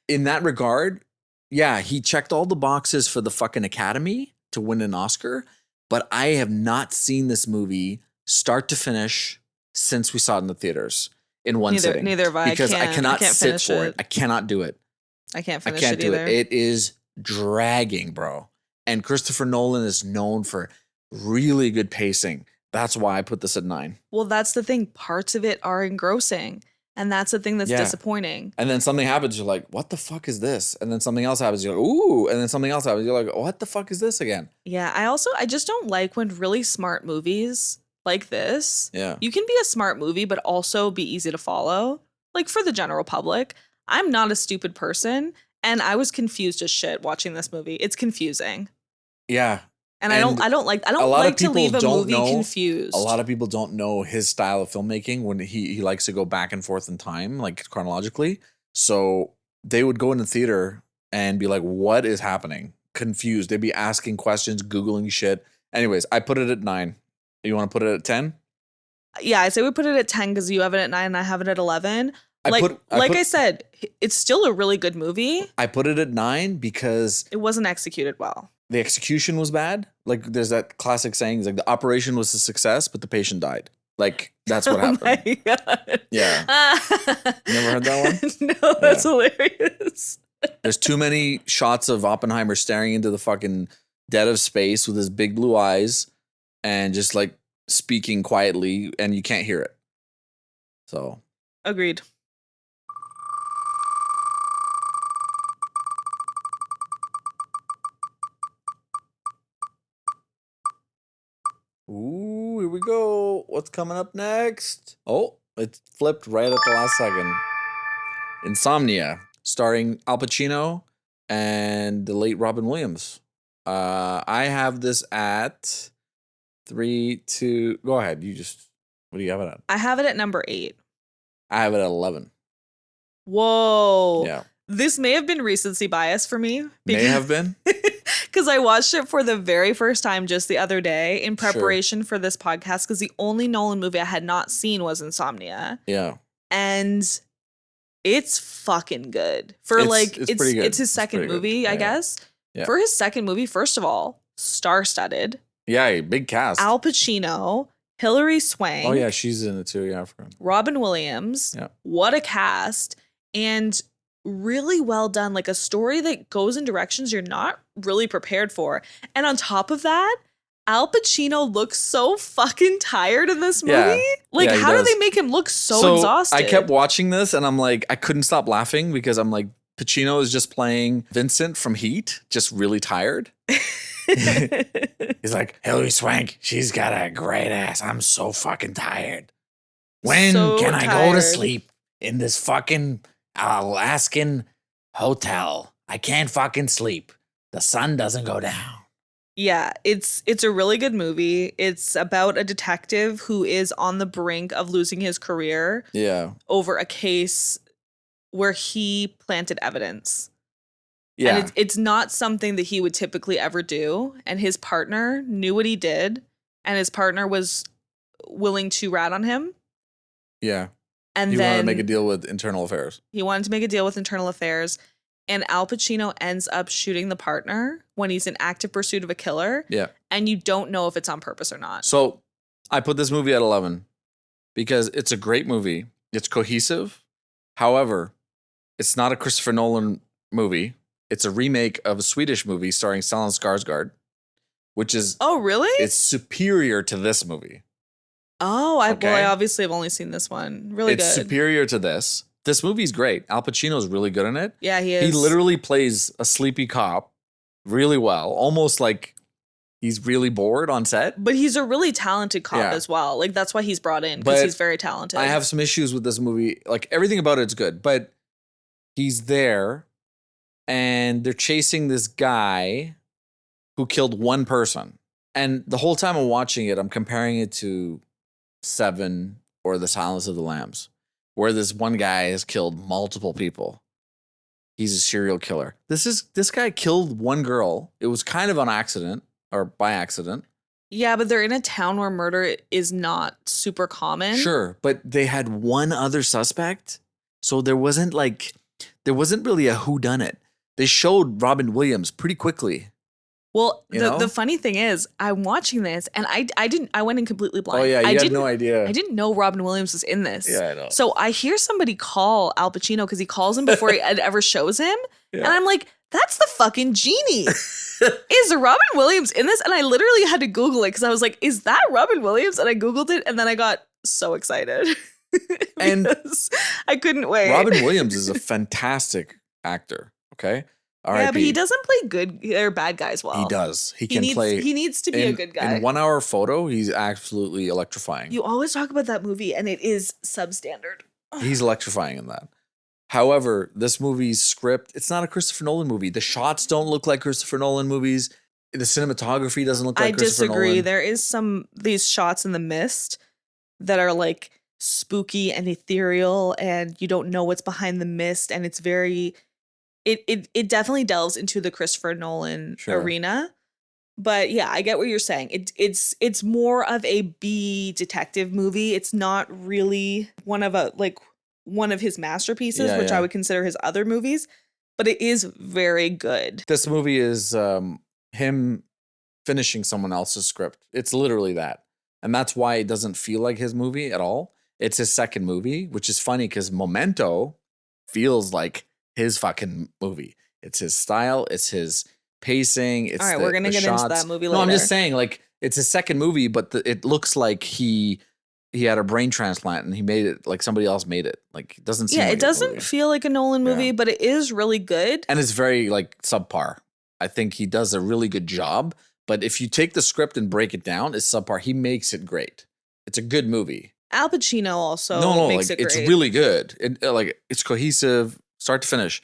In that regard, he checked all the boxes for the fucking Academy to win an Oscar. But I have not seen this movie start to finish since we saw it in the theaters in one sitting. Neither have I. Because I cannot sit for it. I cannot do it. I can't finish it either. It is dragging, bro. And Christopher Nolan is known for really good pacing. That's why I put this at 9. Well, that's the thing. Parts of it are engrossing. And that's the thing that's disappointing. And then something happens, you're like, what the fuck is this? And then something else happens, you're like, ooh. And then something else happens, you're like, what the fuck is this again? Yeah, I just don't like when really smart movies like this. Yeah. You can be a smart movie, but also be easy to follow. Like for the general public. I'm not a stupid person. And I was confused as shit watching this movie. It's confusing. Yeah. And I don't like to leave a movie confused. A lot of people don't know his style of filmmaking when he likes to go back and forth in time, like chronologically. So they would go in the theater and be like, what is happening? Confused. They'd be asking questions, Googling shit. Anyways, I put it at 9. You want to put it at 10? Yeah, I say we put it at 10 because you have it at 9 and I have it at 11. I said, it's still a really good movie. I put it at 9 because it wasn't executed well. The execution was bad. Like there's that classic saying, like the operation was a success, but the patient died. Like that's what happened. Oh my God. Yeah. You never heard that one? No, that's hilarious. There's too many shots of Oppenheimer staring into the fucking dead of space with his big blue eyes and just like speaking quietly and you can't hear it. So. Agreed. we go. What's coming up next? Oh, it flipped right at the last second. Insomnia, starring Al Pacino and the late Robin Williams. I have this at 3, 2. Go ahead. What do you have it at? I have it at number 8. I have it at 11. Whoa. Yeah. This may have been recency bias for me. May have been? Because I watched it for the very first time just the other day in preparation for this podcast, because the only Nolan movie I had not seen was Insomnia. Yeah. And it's fucking good. It's pretty good. It's his second movie, I guess. Yeah. For his second movie, first of all, star-studded. Yeah, big cast. Al Pacino, Hilary Swank. Oh, yeah, she's in it too. Yeah, I forgot. Robin Williams. Yeah. What a cast. And really well done. Like a story that goes in directions you're not really prepared for. And on top of that, Al Pacino looks so fucking tired in this movie. Yeah. Like, Yeah, how do they make him look so exhausted? I kept watching this and I'm like, I couldn't stop laughing because I'm like, Pacino is just playing Vincent from Heat, just really tired. He's like, Hilary Swank, she's got a great ass. I'm so fucking tired. When can I go to sleep in this fucking Alaskan hotel? I can't fucking sleep. The sun doesn't go down. Yeah, it's a really good movie. It's about a detective who is on the brink of losing his career. Yeah. Over a case where he planted evidence. Yeah. And it's not something that he would typically ever do. And his partner knew what he did. And his partner was willing to rat on him. Yeah. And he then wanted to make a deal with Internal Affairs. He wanted to make a deal with Internal Affairs. And Al Pacino ends up shooting the partner when he's in active pursuit of a killer. Yeah. And you don't know if it's on purpose or not. So I put this movie at 11 because it's a great movie. It's cohesive. However, it's not a Christopher Nolan movie. It's a remake of a Swedish movie starring Stellan Skarsgård, which is... Oh, really? It's superior to this movie. Oh, I obviously have only seen this one. Really good. It's superior to this. This movie's great. Al Pacino's really good in it. Yeah, he is. He literally plays a sleepy cop really well, almost like he's really bored on set. But he's a really talented cop as well. Like, that's why he's brought in, because he's very talented. I have some issues with this movie. Like, everything about it's good, but he's there and they're chasing this guy who killed one person. And the whole time I'm watching it, I'm comparing it to Seven or The Silence of the Lambs, where this one guy has killed multiple people. He's a serial killer. This guy killed one girl. It was kind of on accident or by accident. Yeah, but they're in a town where murder is not super common. Sure, but they had one other suspect. So there wasn't really a whodunit. They showed Robin Williams pretty quickly. Well, the funny thing is, I'm watching this and I went in completely blind. Oh yeah, you had no idea. I didn't know Robin Williams was in this. Yeah, I know. So I hear somebody call Al Pacino because he calls him before he ever shows him. Yeah. And I'm like, that's the fucking genie. Is Robin Williams in this? And I literally had to Google it because I was like, is that Robin Williams? And I Googled it and then I got so excited. And I couldn't wait. Robin Williams is a fantastic actor. Okay. Yeah, but he doesn't play good or bad guys well. He does. He needs to be a good guy. In 1 Hour Photo, he's absolutely electrifying. You always talk about that movie, and it is substandard. He's electrifying in that. However, this movie's script, it's not a Christopher Nolan movie. The shots don't look like Christopher Nolan movies. The cinematography doesn't look like Christopher Nolan. I disagree. There is these shots in the mist that are like spooky and ethereal, and you don't know what's behind the mist, and it's very... It definitely delves into the Christopher Nolan arena. But yeah, I get what you're saying. It's more of a B detective movie. It's not really one of his masterpieces, which I would consider his other movies, but it is very good. This movie is him finishing someone else's script. It's literally that. And that's why it doesn't feel like his movie at all. It's his second movie, which is funny because Momento feels like his fucking movie. It's his style. It's his pacing. It's all right, we're gonna get into that movie later. No, I'm just saying, like, it's his second movie, but it looks like he had a brain transplant and he made it like somebody else made it. Like, it doesn't seem. Yeah, like it doesn't feel like a Nolan movie, but it is really good. And it's very like subpar. I think he does a really good job, But if you take the script and break it down, it's subpar. He makes it great. It's a good movie. Al Pacino also makes like it great. it's really good. Like it's cohesive, start to finish.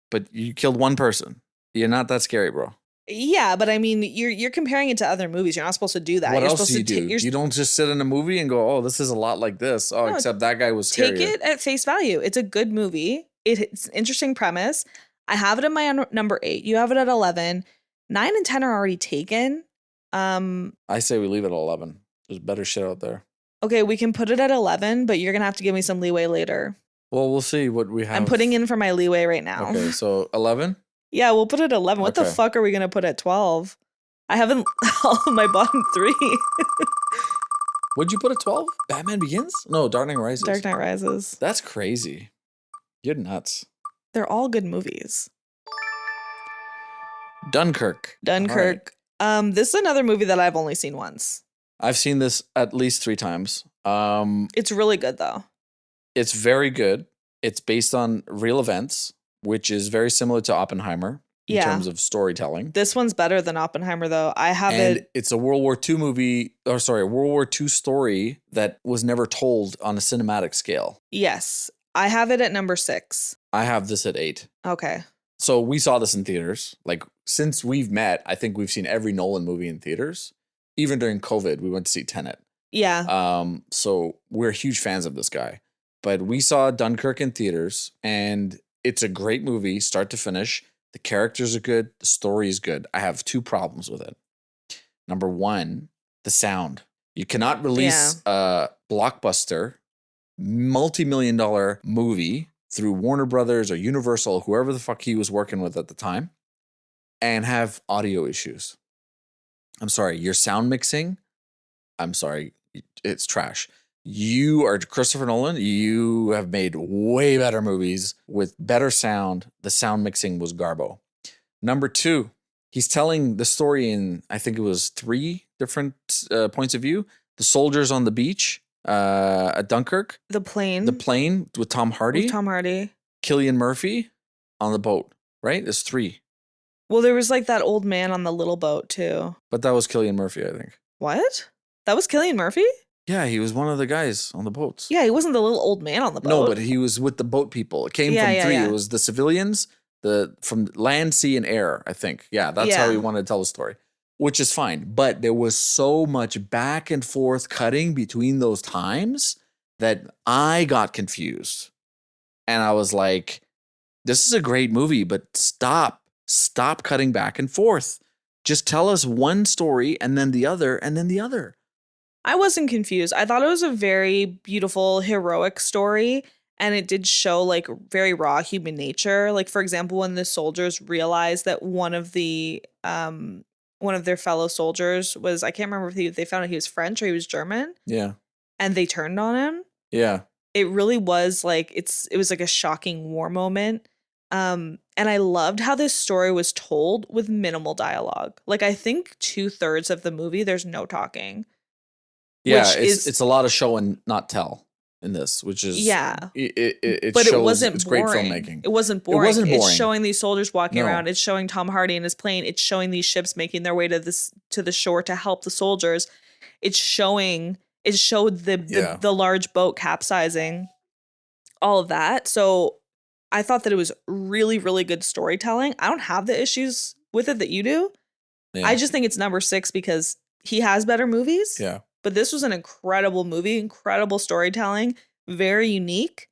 But you killed one person. You're not that scary, bro. Yeah, but I mean, you're comparing it to other movies. You're not supposed to do that. What you're else supposed do you do? You don't just sit in a movie and go, "Oh, this is a lot like this." Oh, No, except that guy was scary. Take it at face value. It's a good movie. It's an interesting premise. I have it in my number 8. You have it at 11. 9 and 10 are already taken. I say we leave it at 11. There's better shit out there. Okay, we can put it at 11, but you're gonna have to give me some leeway later. Well, we'll see what we have. I'm putting in for my leeway right now. Okay, so 11? Yeah, we'll put it at 11. What the Okay. fuck are we gonna put at 12? I haven't all of my bottom 3. What'd you put at 12? Batman Begins? No, Dark Knight Rises. Dark Knight Rises. That's crazy. You're nuts. They're all good movies. Dunkirk. Dunkirk. This is another movie that I've only seen once. I've seen this at least 3 times. It's really good though. It's very good. It's based on real events, which is very similar to Oppenheimer in terms of storytelling. This one's better than Oppenheimer though. I have And it. it's a World War II movie, a World War II story that was never told on a cinematic scale. Yes. I have it at number 6. I have this at 8. Okay. So we saw this in theaters. Like, since we've met, I think we've seen every Nolan movie in theaters. Even during COVID, we went to see Tenet. Yeah. So we're huge fans of this guy. But we saw Dunkirk in theaters, and it's a great movie, start to finish. The characters are good. The story is good. I have 2 problems with it. Number 1, the sound. You cannot release a blockbuster, multi-million-dollar movie through Warner Brothers or Universal, whoever the fuck he was working with at the time, and have audio issues. I'm sorry, your sound mixing, I'm sorry, it's trash. You are Christopher Nolan. You have made way better movies with better sound. The sound mixing was garbo. Number 2, he's telling the story in, I think it was 3 different points of view. The soldiers on the beach at Dunkirk. The plane. The plane with Tom Hardy. With Tom Hardy. Cillian Murphy on the boat, right? There's 3. Well, there was like that old man on the little boat too. But that was Cillian Murphy, I think. What? That was Cillian Murphy? Yeah, he was one of the guys on the boats. Yeah, he wasn't the little old man on the boat. No, but he was with the boat people. It came from 3. Yeah. It was the civilians, from land, sea, and air, I think. Yeah, that's how he wanted to tell the story, which is fine. But there was so much back and forth cutting between those times that I got confused. And I was like, this is a great movie, but stop cutting back and forth. Just tell us one story and then the other and then the other. I wasn't confused. I thought it was a very beautiful, heroic story. And it did show like very raw human nature. Like, for example, when the soldiers realized that one of their fellow soldiers was, I can't remember if they found out he was French or he was German. Yeah. And they turned on him. Yeah. It really was like, it was like a shocking war moment. And I loved how this story was told with minimal dialogue. Like, I think 2/3 of the movie, there's no talking. Yeah, it's a lot of show and not tell in this, which is it but shows it wasn't it's boring. great filmmaking. It wasn't boring. It wasn't boring. It's showing these soldiers walking No. around. It's showing Tom Hardy in his plane. It's showing these ships making their way to the shore to help the soldiers. It showed the large boat capsizing, all of that. So I thought that it was really, really good storytelling. I don't have the issues with it that you do. Yeah. I just think it's number 6 because he has better movies. Yeah. But this was an incredible movie, incredible storytelling, very unique,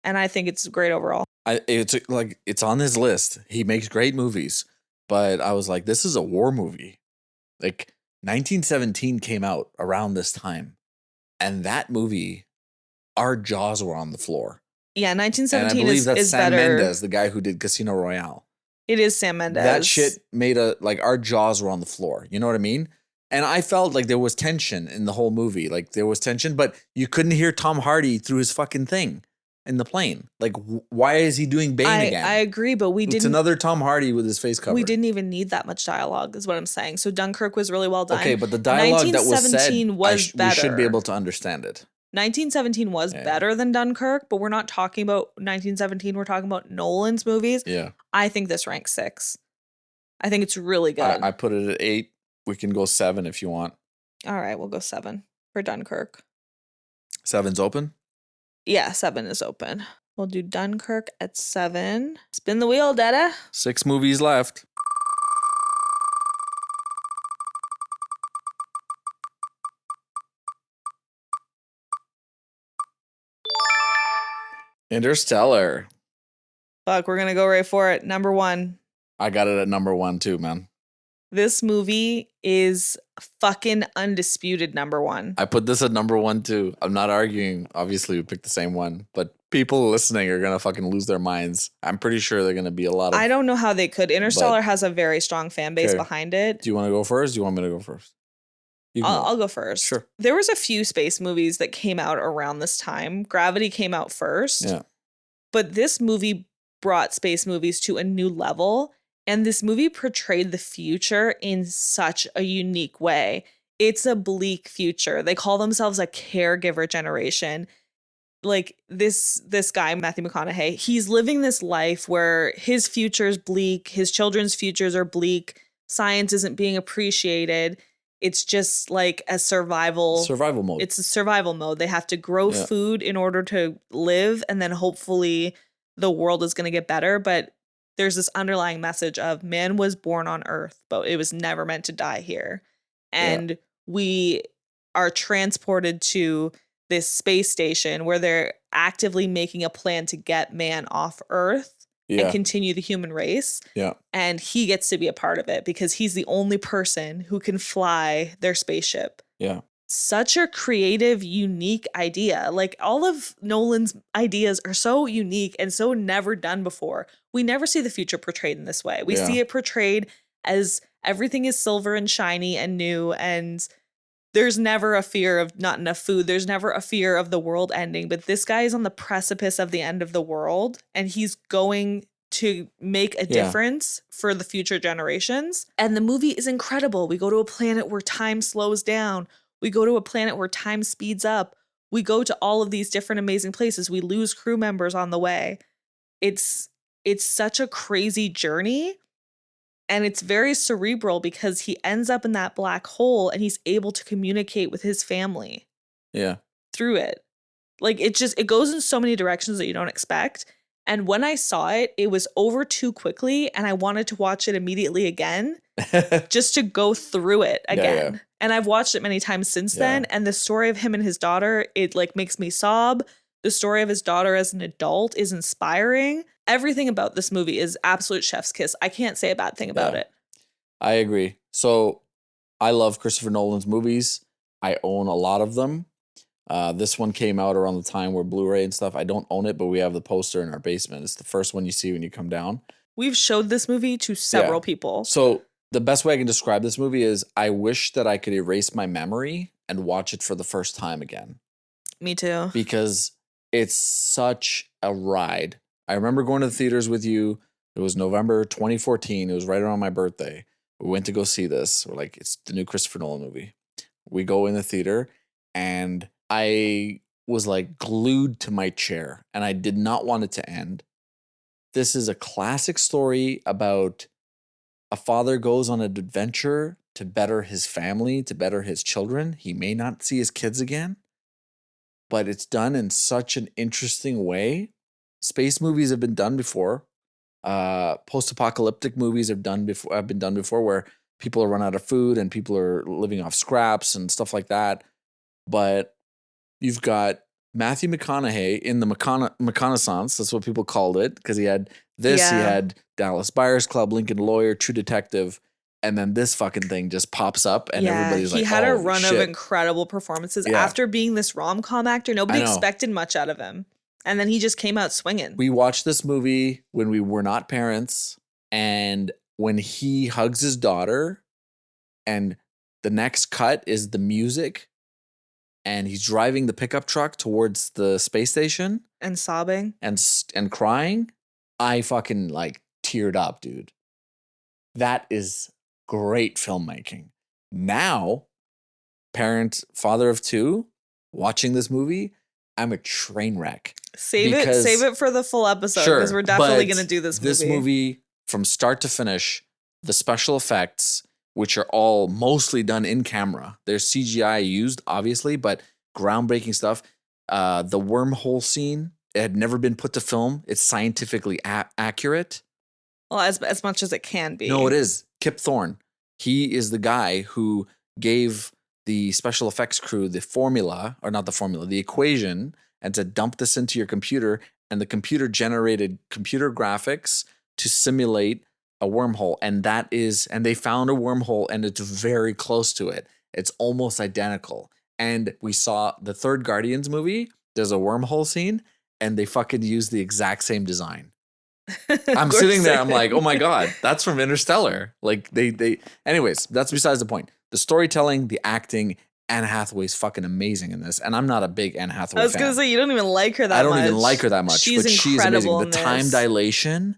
and I think it's great overall. It's on his list. He makes great movies, but I was like, this is a war movie. Like 1917 came out around this time, and that movie, our jaws were on the floor. Yeah, And I 1917 believe that's is Sam better. Mendes, the guy who did Casino Royale. It is Sam Mendes. That shit made our jaws were on the floor. You know what I mean? And I felt like there was tension in the whole movie. Like there was tension, but you couldn't hear Tom Hardy through his fucking thing in the plane. Like, why is he doing Bane again? I agree, but we didn't. It's another Tom Hardy with his face covered. We didn't even need that much dialogue, is what I'm saying. So Dunkirk was really well done. Okay, but the dialogue that was said, 1917 was we should be better. able to understand it. 1917 was better than Dunkirk, but we're not talking about 1917. We're talking about Nolan's movies. Yeah. I think this ranks 6. I think it's really good. I put it at 8. We can go 7 if you want. All right, we'll go 7 for Dunkirk. 7's open? Yeah, 7 is open. We'll do Dunkirk at 7. Spin the wheel, Dada. 6 movies left. Interstellar. Fuck, we're gonna go right for it. Number 1. I got it at number 1 too, man. This movie is fucking undisputed number 1. I put this at number 1 too. I'm not arguing. Obviously, we picked the same one, but people listening are gonna fucking lose their minds. I'm pretty sure they're gonna be a lot of. I don't know how they could. Interstellar has a very strong fan base Okay. behind it. Do you want to go first? Do you want me to go first? You can go. I'll go first. Sure. There was a few space movies that came out around this time. Gravity came out first. Yeah. But this movie brought space movies to a new level. And this movie portrayed the future in such a unique way. It's a bleak future. They call themselves a caregiver generation. Like this guy, Matthew McConaughey, he's living this life where his future's bleak, his children's futures are bleak, science isn't being appreciated. It's just like a survival mode. It's a survival mode. They have to grow food in order to live, and then hopefully the world is going to get better. But there's this underlying message of man was born on Earth, but it was never meant to die here. And we are transported to this space station where they're actively making a plan to get man off Earth and continue the human race. Yeah. And he gets to be a part of it because he's the only person who can fly their spaceship. Yeah. Such a creative, unique idea. Like all of Nolan's ideas are so unique and so never done before. We never see the future portrayed in this way. We see it portrayed as everything is silver and shiny and new, and there's never a fear of not enough food. There's never a fear of the world ending. But this guy is on the precipice of the end of the world, and he's going to make a difference for the future generations. And the movie is incredible. We go to a planet where time slows down. We go to a planet where time speeds up. We go to all of these different amazing places. We lose crew members on the way. It's such a crazy journey. And it's very cerebral because he ends up in that black hole and he's able to communicate with his family. Yeah. Through it. Like it goes in so many directions that you don't expect. And when I saw it, it was over too quickly and I wanted to watch it immediately again just to go through it again. Yeah. And I've watched it many times since then. And the story of him and his daughter, it like makes me sob. The story of his daughter as an adult is inspiring. Everything about this movie is absolute chef's kiss. I can't say a bad thing about it. I agree. So I love Christopher Nolan's movies. I own a lot of them. This one came out around the time where Blu-ray and stuff. I don't own it, but we have the poster in our basement. It's the first one you see when you come down. We've showed this movie to several people. So the best way I can describe this movie is I wish that I could erase my memory and watch it for the first time again. Me too. Because it's such a ride. I remember going to the theaters with you. It was November 2014. It was right around my birthday. We went to go see this. We're like, it's the new Christopher Nolan movie. We go in the theater and I was like glued to my chair and I did not want it to end. This is a classic story about a father goes on an adventure to better his family, to better his children. He may not see his kids again, but it's done in such an interesting way. Space movies have been done before. Post-apocalyptic movies have been done before, where people are run out of food and people are living off scraps and stuff like that. But you've got Matthew McConaughey in the McConaissance. That's what people called it because he had this. He had Dallas Buyers Club, Lincoln Lawyer, True Detective, and then this fucking thing just pops up and everybody's like, he had a "Holy run shit." of incredible performances. After being this rom-com actor, nobody expected much out of him. And then he just came out swinging. We watched this movie when we were not parents, and when he hugs his daughter, and the next cut is the music, and he's driving the pickup truck towards the space station and sobbing and crying. I fucking like teared up, dude. That is great filmmaking. Now, father of two, watching this movie, I'm a train wreck. Save it for the full episode because we're definitely going to do this movie. This movie, from start to finish, the special effects, which are all mostly done in camera. There's CGI used, obviously, but groundbreaking stuff. The wormhole scene, it had never been put to film. It's scientifically accurate. Well, as much as it can be. No, it is. Kip Thorne. He is the guy who gave the special effects crew the formula, or not the formula, the equation, and to dump this into your computer. And the computer generated computer graphics to simulate a wormhole. And they found a wormhole, and it's very close to it. It's almost identical. And we saw the third Guardians movie. There's a wormhole scene, and they fucking use the exact same design. I'm sitting there, I'm like, oh my God, that's from Interstellar. Like anyways, that's besides the point. The storytelling, the acting, Anne Hathaway's fucking amazing in this. And I'm not a big Anne Hathaway fan. I was going to say, you don't even like her that much. I don't even like her that much, she's but she's amazing. The in time dilation,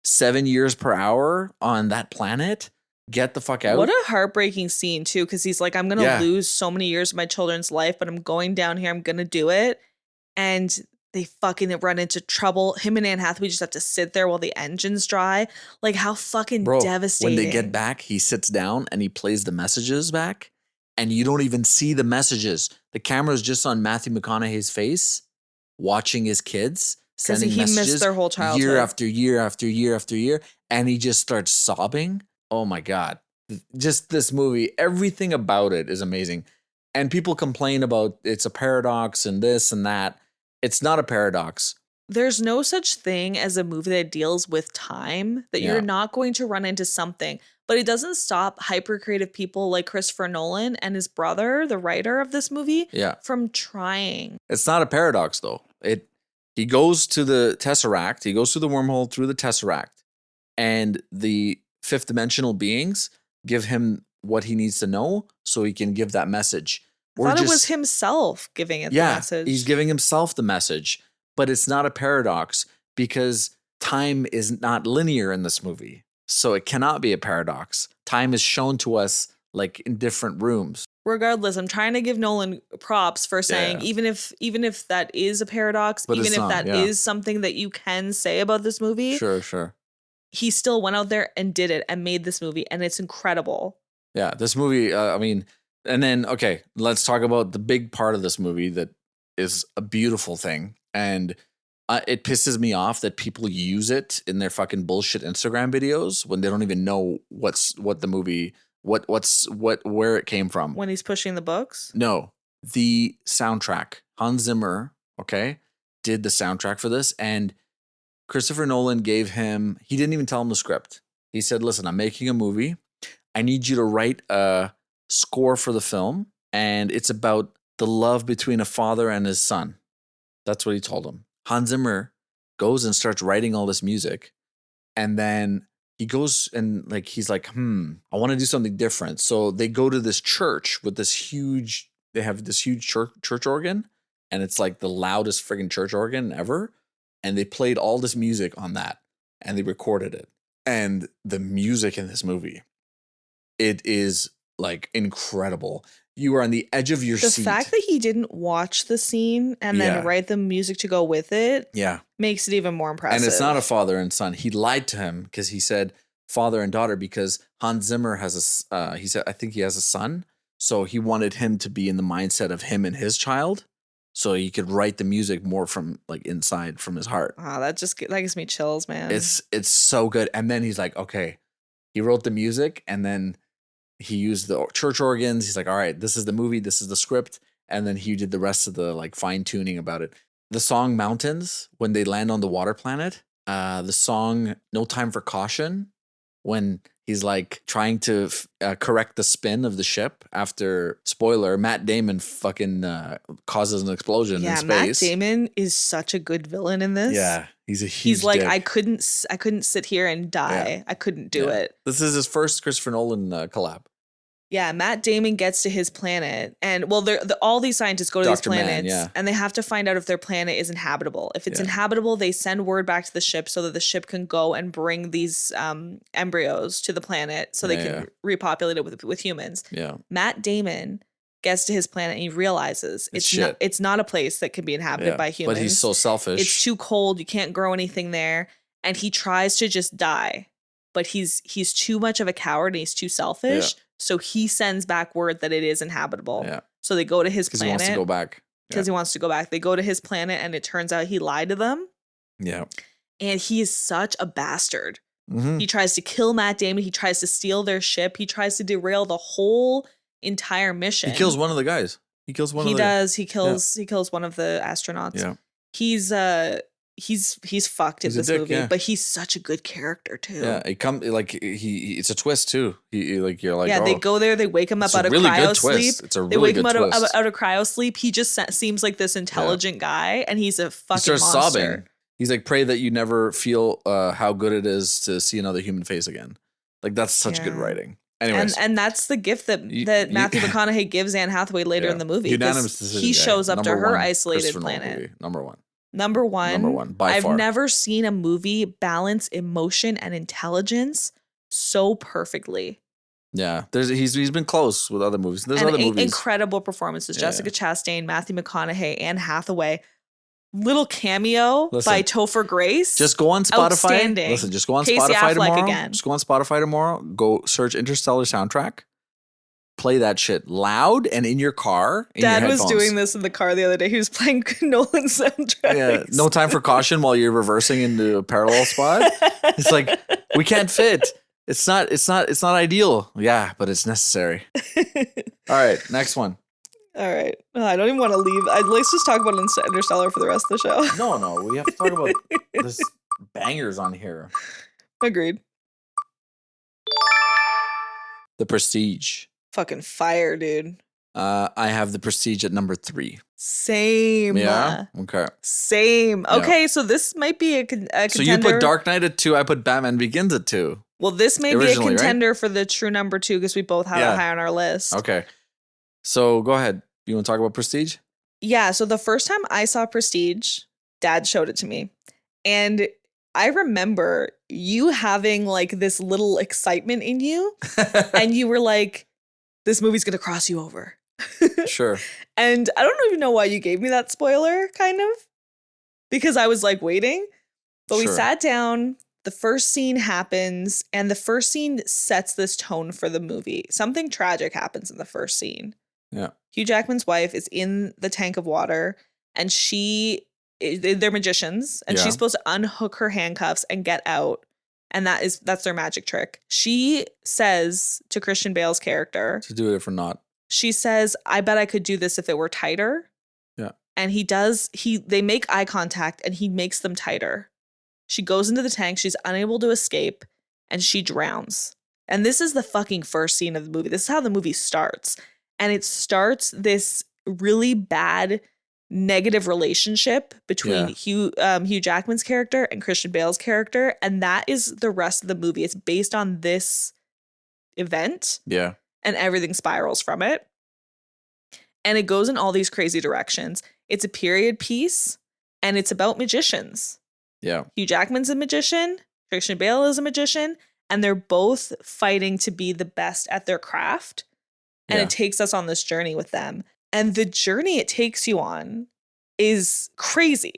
7 years per hour on that planet. Get the fuck out. What a heartbreaking scene too, because he's like, I'm going to lose so many years of my children's life, but I'm going down here. I'm going to do it. And they fucking run into trouble. Him and Anne Hathaway just have to sit there while the engine's dry. Like, how fucking devastating. When they get back, he sits down and he plays the messages back, and you don't even see the messages. The camera's just on Matthew McConaughey's face, watching his kids, sending messages. Because he missed their whole childhood. Year after year after year after year, and he just starts sobbing. Oh my God. Just this movie, everything about it is amazing. And people complain about it's a paradox and this and that. It's not a paradox. There's no such thing as a movie that deals with time, that you're not going to run into something. But it doesn't stop hyper creative people like Christopher Nolan and his brother, the writer of this movie, from trying. It's not a paradox, though. He goes to the Tesseract. He goes through the wormhole through the Tesseract. And the fifth dimensional beings give him what he needs to know so he can give that message. I thought it was himself giving it the message. He's giving himself the message, but it's not a paradox because time is not linear in this movie. So it cannot be a paradox. Time is shown to us like in different rooms. Regardless, I'm trying to give Nolan props for saying even if that is a paradox, but even if that is something that you can say about this movie. Sure. He still went out there and did it and made this movie, and it's incredible. Yeah, this movie, and then, okay, let's talk about the big part of this movie that is a beautiful thing. And it pisses me off that people use it in their fucking bullshit Instagram videos when they don't even know where it came from. When he's pushing the books? No, the soundtrack. Hans Zimmer, did the soundtrack for this. And Christopher Nolan he didn't even tell him the script. He said, listen, I'm making a movie. I need you to write a score for the film, and it's about the love between a father and his son. That's what he told him. Hans Zimmer goes and starts writing all this music, and then he goes and he's like, I want to do something different. So they go to this church with they have this huge church organ, and it's like the loudest friggin' church organ ever. And they played all this music on that, and they recorded it. And the music in this movie, it is like incredible. You are on the edge of your seat. The fact that he didn't watch the scene and then write the music to go with it makes it even more impressive. And it's not a father and son. He lied to him because he said father and daughter because Hans Zimmer has I think he has a son. So he wanted him to be in the mindset of him and his child. So he could write the music more from inside from his heart. Oh, that gives me chills, man. It's so good. And then he's like, okay, he wrote the music and then he used the church organs. He's like, all right, this is the movie. This is the script. And then he did the rest of the fine tuning about it. The song Mountains, when they land on the water planet, the song No Time for Caution, when he's trying to correct the spin of the ship after, spoiler, Matt Damon fucking causes an explosion in space. Matt Damon is such a good villain in this. Yeah, he's a huge dick. I couldn't sit here and die. Yeah. I couldn't do it. This is his first Christopher Nolan collab. Yeah, Matt Damon gets to his planet, and all these scientists go to these planets, and they have to find out if their planet is inhabitable. If it's inhabitable, they send word back to the ship so that the ship can go and bring these embryos to the planet so they can repopulate it with humans. Yeah, Matt Damon gets to his planet and he realizes it's not a place that can be inhabited by humans. But he's so selfish. It's too cold. You can't grow anything there, and he tries to just die. but he's too much of a coward and he's too selfish. Yeah. So he sends back word that it is inhabitable. Yeah. So they go to his Because planet. he wants to go back. Because he wants to go back. They go to his planet and it turns out he lied to them. Yeah. And he is such a bastard. Mm-hmm. He tries to kill Matt Damon. He tries to steal their ship. He tries to derail the whole entire mission. He kills one of the guys. He kills one. He does. He kills one of the astronauts. Yeah. He's fucked in this movie, but he's such a good character too. Yeah, it comes like it's a twist too. He like you're like, yeah, they go there, they wake him up out of really cryo good sleep. It's a really they wake good him twist. out of cryo sleep. He just seems like this intelligent guy, and he's a fucking he starts monster. sobbing. He's like, pray that you never feel how good it is to see another human face again. Like that's such good writing. Anyways, and that's the gift that Matthew McConaughey gives Anne Hathaway later in the movie. Unanimous decision. He shows up to her isolated Nolan planet. movie. Number one. Number one, by far. I've never seen a movie balance emotion and intelligence so perfectly. Yeah, he's been close with other movies. There's other movies. Incredible performances. Jessica Chastain, Matthew McConaughey, Anne Hathaway. Little cameo by Topher Grace. Just go on Spotify. Outstanding. Listen, just go on Casey Spotify Affleck tomorrow. again. Just go on Spotify tomorrow. Go search Interstellar soundtrack. Play that shit loud and in your car. Dad was doing this in the car the other day. He was playing Nolan's soundtrack. Yeah, no time for caution while you're reversing into a parallel spot. It's like we can't fit. It's not ideal. Yeah, but it's necessary. All right, next one. All right. Oh, I don't even want to leave. Let's just talk about Interstellar for the rest of the show. No, we have to talk about this bangers on here. Agreed. The Prestige. Fucking fire, dude. I have The Prestige at number 3. Same. Yeah. Okay. Same. Okay, so this might be a contender. So you put Dark Knight at 2. I put Batman Begins at 2. Well, this may be a contender for the true number 2 because we both have it high on our list. Okay. So go ahead. You want to talk about Prestige? Yeah. So the first time I saw Prestige, Dad showed it to me, and I remember you having like this little excitement in you, and you were like, this movie's going to cross you over. Sure. And I don't even know why you gave me that spoiler, kind of, because I was like waiting. But we sat down, the first scene happens, and the first scene sets this tone for the movie. Something tragic happens in the first scene. Yeah. Hugh Jackman's wife is in the tank of water, and they're magicians, and she's supposed to unhook her handcuffs and get out. And that's their magic trick. She says to Christian Bale's character, to do it for naught. She says, I bet I could do this if it were tighter. Yeah. And he does. They make eye contact and he makes them tighter. She goes into the tank. She's unable to escape and she drowns. And this is the fucking first scene of the movie. This is how the movie starts. And it starts this really bad negative relationship between Hugh Jackman's character and Christian Bale's character, and that is the rest of the movie. It's based on this event, and everything spirals from it, and it goes in all these crazy directions. It's a period piece, and it's about magicians. Hugh Jackman's a magician, Christian Bale is a magician, and they're both fighting to be the best at their craft, and it takes us on this journey with them. And the journey it takes you on is crazy.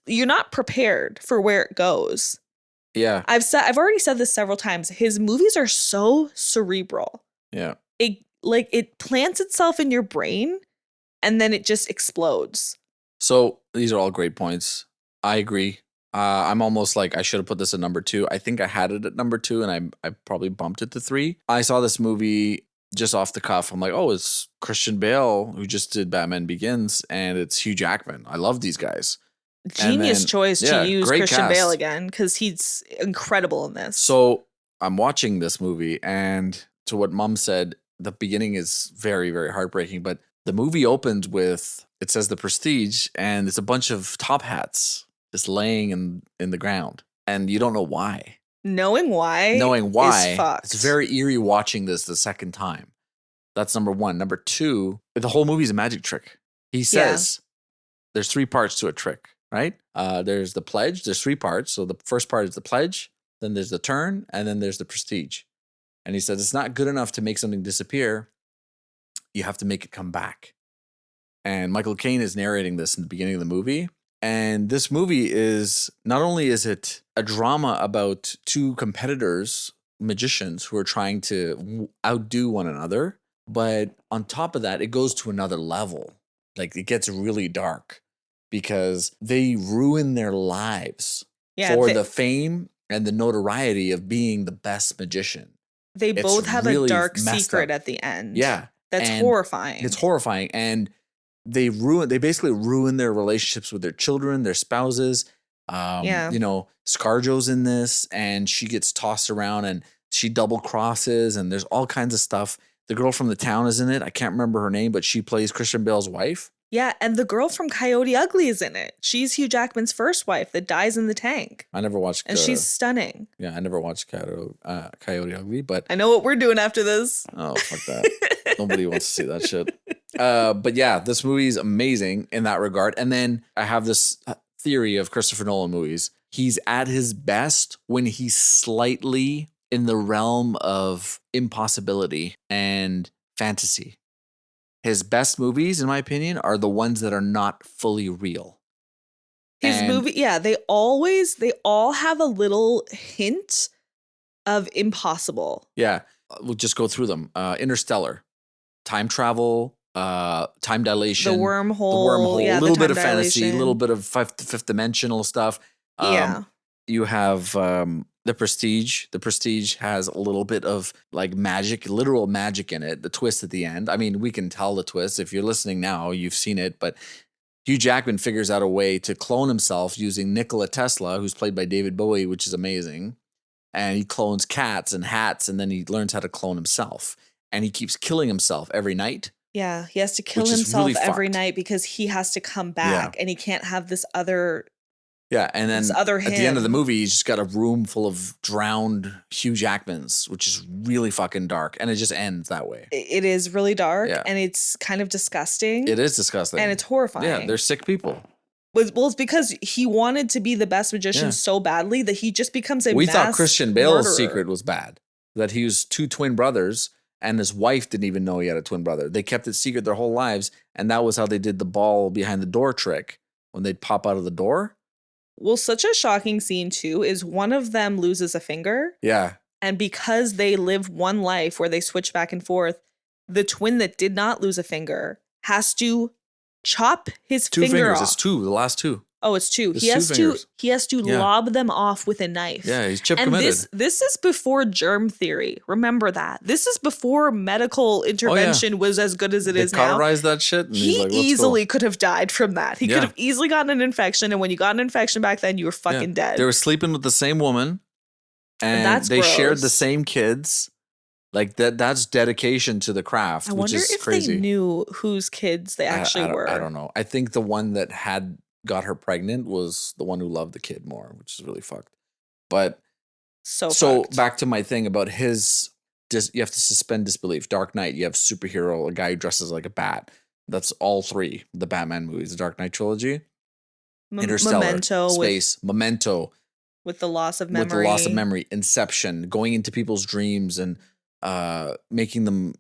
You're not prepared for where it goes. Yeah. I've already said this several times. His movies are so cerebral. Yeah. It plants itself in your brain and then it just explodes. So these are all great points. I agree. I'm almost like I should have put this at number 2. I think I had it at number 2 and I probably bumped it to 3. I saw this movie just off the cuff. I'm like, oh, it's Christian Bale who just did Batman Begins, and it's Hugh Jackman. I love these guys. Genius choice to use Christian cast. Bale again, because he's incredible in this. So I'm watching this movie, and to what Mom said, the beginning is very, very heartbreaking. But the movie opens with, it says The Prestige, and it's a bunch of top hats just laying in the ground, and you don't know why. Knowing why, is fucked. It's very eerie watching this the second time. That's number 1. Number 2, the whole movie is a magic trick. He says there's 3 parts to a trick, right? There's the pledge. There's 3 parts. So the first part is the pledge, then there's the turn, and then there's the prestige. And he says it's not good enough to make something disappear. You have to make it come back. And Michael Caine is narrating this in the beginning of the movie. And this movie is not only is it a drama about two competitors, magicians who are trying to outdo one another, but on top of that, it goes to another level. Like it gets really dark because they ruin their lives for the fame and the notoriety of being the best magician. They both have really a dark secret at the end. Yeah. That's horrifying. It's horrifying. And they basically ruin their relationships with their children, their spouses. You know, ScarJo's in this and she gets tossed around and she double crosses and there's all kinds of stuff. The girl from The Town is in it. I can't remember her name, but she plays Christian Bale's wife. Yeah, and the girl from Coyote Ugly is in it. She's Hugh Jackman's first wife that dies in the tank. I never watched. And she's stunning. Yeah, I never watched Coyote Ugly, but I know what we're doing after this. Oh, fuck that! Nobody wants to see that shit. But yeah, this movie is amazing in that regard. And then I have this theory of Christopher Nolan movies. He's at his best when he's slightly in the realm of impossibility and fantasy. His best movies, in my opinion, are the ones that are not fully real. His movie, they all have a little hint of impossible. Yeah, we'll just go through them. Interstellar, time travel, time dilation, the wormhole, a little bit of fantasy, a little bit of fifth dimensional stuff. You have The Prestige. The Prestige has a little bit of like magic, literal magic in it. The twist at the end. I mean, we can tell the twist. If you're listening now, you've seen it. But Hugh Jackman figures out a way to clone himself using Nikola Tesla, who's played by David Bowie, which is amazing. And he clones cats and hats, and then he learns how to clone himself. And he keeps killing himself every night. Yeah, he has to kill himself really every night because he has to come back, and he can't have this other. Yeah, and then at the end of the movie, he's just got a room full of drowned Hugh Jackmans, which is really fucking dark, and it just ends that way. It is really dark, and it's kind of disgusting. It is disgusting. And it's horrifying. Yeah, they're sick people. Well, it's because he wanted to be the best magician so badly that he just becomes a We thought Christian Bale's murderer. secret was bad, that he was two twin brothers, and his wife didn't even know he had a twin brother. They kept it secret their whole lives, and that was how they did the ball behind the door trick when they'd pop out of the door. Well, such a shocking scene, too, is one of them loses a finger. Yeah. And because they live one life where they switch back and forth, the twin that did not lose a finger has to chop his finger off. It's two, the last two. Oh, it's two. He has to lob them off with a knife. Yeah, he's chip committed. This is before germ theory. Remember that. This is before medical intervention was as good as it is now. They cauterized that shit. And he easily could have died from that. He could have easily gotten an infection, and when you got an infection back then, you were fucking dead. They were sleeping with the same woman, and they shared the same kids. Like that's dedication to the craft, which is crazy. They knew whose kids they actually were. I don't know. I think the one that had got her pregnant was the one who loved the kid more, which is really fucked. But so back to my thing about his, you have to suspend disbelief. Dark Knight, you have superhero, a guy who dresses like a bat. That's all three, the Batman movies, the Dark Knight trilogy. Interstellar, Memento, Memento. With the loss of memory. Inception, going into people's dreams and making them,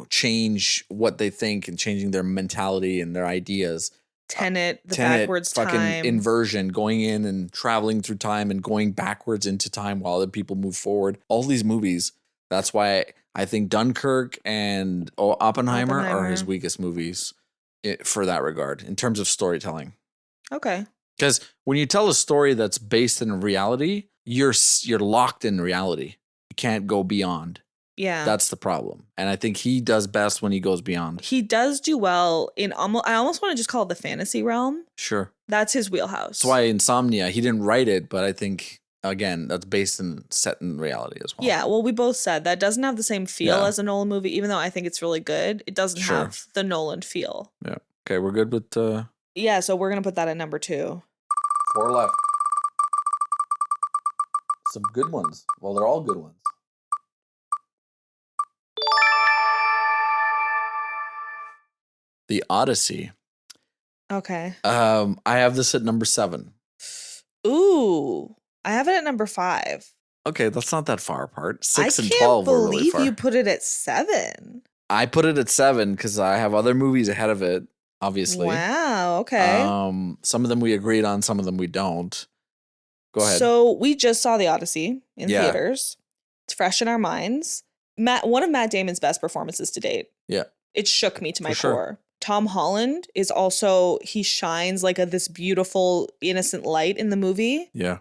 change what they think and changing their mentality and their ideas. Tenet, backwards fucking time. Inversion, going in and traveling through time and going backwards into time while other people move forward. All these movies. That's why I think Dunkirk and Oppenheimer are his weakest movies for that regard in terms of storytelling. Okay. Because when you tell a story that's based in reality, you're locked in reality. You can't go beyond. Yeah. That's the problem. And I think he does best when he goes beyond. He does do well in I almost want to just call it the fantasy realm. Sure. That's his wheelhouse. That's why Insomnia, he didn't write it, but I think, again, that's set in reality as well. Yeah, well, we both said that doesn't have the same feel as a Nolan movie, even though I think it's really good. It doesn't have the Nolan feel. Yeah. Okay, we're good with... Yeah, so we're going to put that at number 2. 4 left. Some good ones. Well, they're all good ones. The Odyssey. Okay. I have this at number 7. Ooh, I have it at number 5. Okay, that's not that far apart. 6 and 12 were really far. I can't believe you put it at 7. I put it at 7 because I have other movies ahead of it, obviously. Wow. Oh, okay. Some of them we agreed on, some of them we don't. Go ahead. So we just saw the Odyssey in theaters. It's fresh in our minds. One of Matt Damon's best performances to date. Yeah. It shook me to my For core. sure. Tom Holland is also, he shines like this beautiful, innocent light in the movie. Yeah.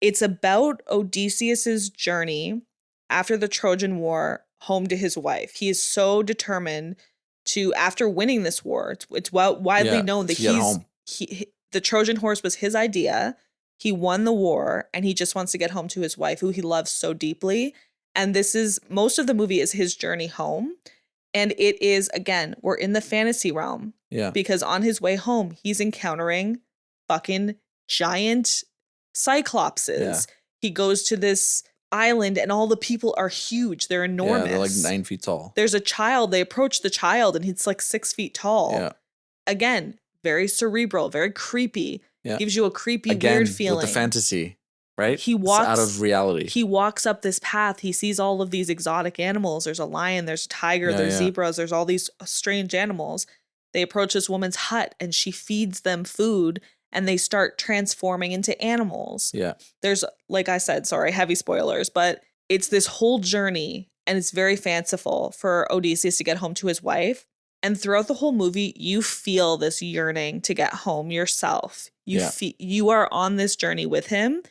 It's about Odysseus's journey after the Trojan War home to his wife. He is so determined to, after winning this war, it's widely known that the Trojan horse was his idea. He won the war and he just wants to get home to his wife, who he loves so deeply. And most of the movie is his journey home. And it is, again, we're in the fantasy realm. Yeah. Because on his way home, he's encountering fucking giant cyclopses. Yeah. He goes to this island and all the people are huge. They're enormous. Yeah, they're like 9 feet tall. There's a child. They approach the child and he's like 6 feet tall. Yeah. Again, very cerebral, very creepy. Yeah. Gives you a creepy, weird feeling. With the fantasy, right? He walks out of reality. He walks up this path. He sees all of these exotic animals. There's a lion, there's a tiger, there's zebras, there's all these strange animals. They approach this woman's hut and she feeds them food and they start transforming into animals. Yeah. There's, like I said, sorry, heavy spoilers, but it's this whole journey and it's very fanciful for Odysseus to get home to his wife. And throughout the whole movie, you feel this yearning to get home yourself. You are on this journey with him,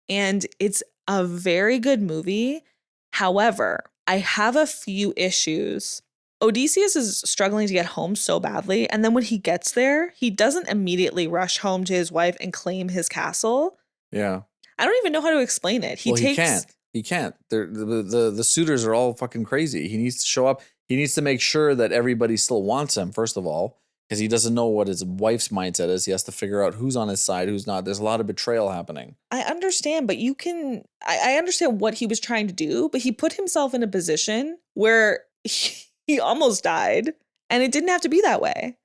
and it's a very good movie. However, I have a few issues. Odysseus is struggling to get home so badly, and then when he gets there, he doesn't immediately rush home to his wife and claim his castle. Yeah. I don't even know how to explain it. He can't. He can't. The suitors are all fucking crazy. He needs to show up. He needs to make sure that everybody still wants him, first of all, because he doesn't know what his wife's mindset is. He has to figure out who's on his side, who's not. There's a lot of betrayal happening. I understand, but I understand what he was trying to do, but he put himself in a position where he almost died, and it didn't have to be that way.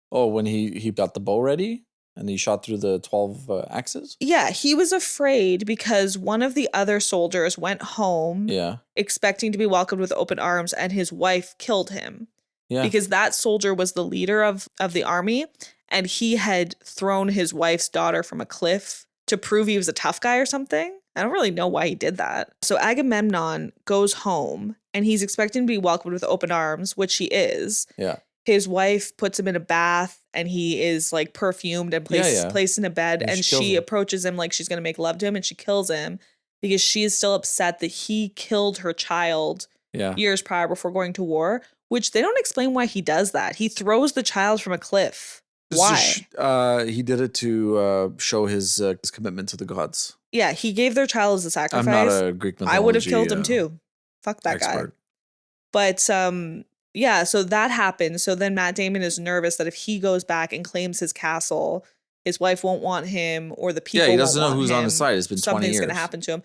Oh, when he got the bow ready? And he shot through the 12 axes? Yeah, he was afraid because one of the other soldiers went home expecting to be welcomed with open arms, and his wife killed him. Yeah. Because that soldier was the leader of the army, and he had thrown his wife's daughter from a cliff to prove he was a tough guy or something. I don't really know why he did that. So Agamemnon goes home, and he's expecting to be welcomed with open arms, which he is. Yeah. His wife puts him in a bath and he is like perfumed and placed in a bed, and she approaches him like she's going to make love to him, and she kills him because she is still upset that he killed her child years prior before going to war, which they don't explain why he does that. He throws the child from a cliff. Why? He did it to show his commitment to the gods. Yeah, he gave their child as a sacrifice. I'm not a Greek mythology. I would have killed him too. Fuck that expert. Guy. But yeah, so that happens. So then Matt Damon is nervous that if he goes back and claims his castle, his wife won't want him, or the people. Yeah, he doesn't know who's on his side. It's been 20 years. Something's going to happen to him.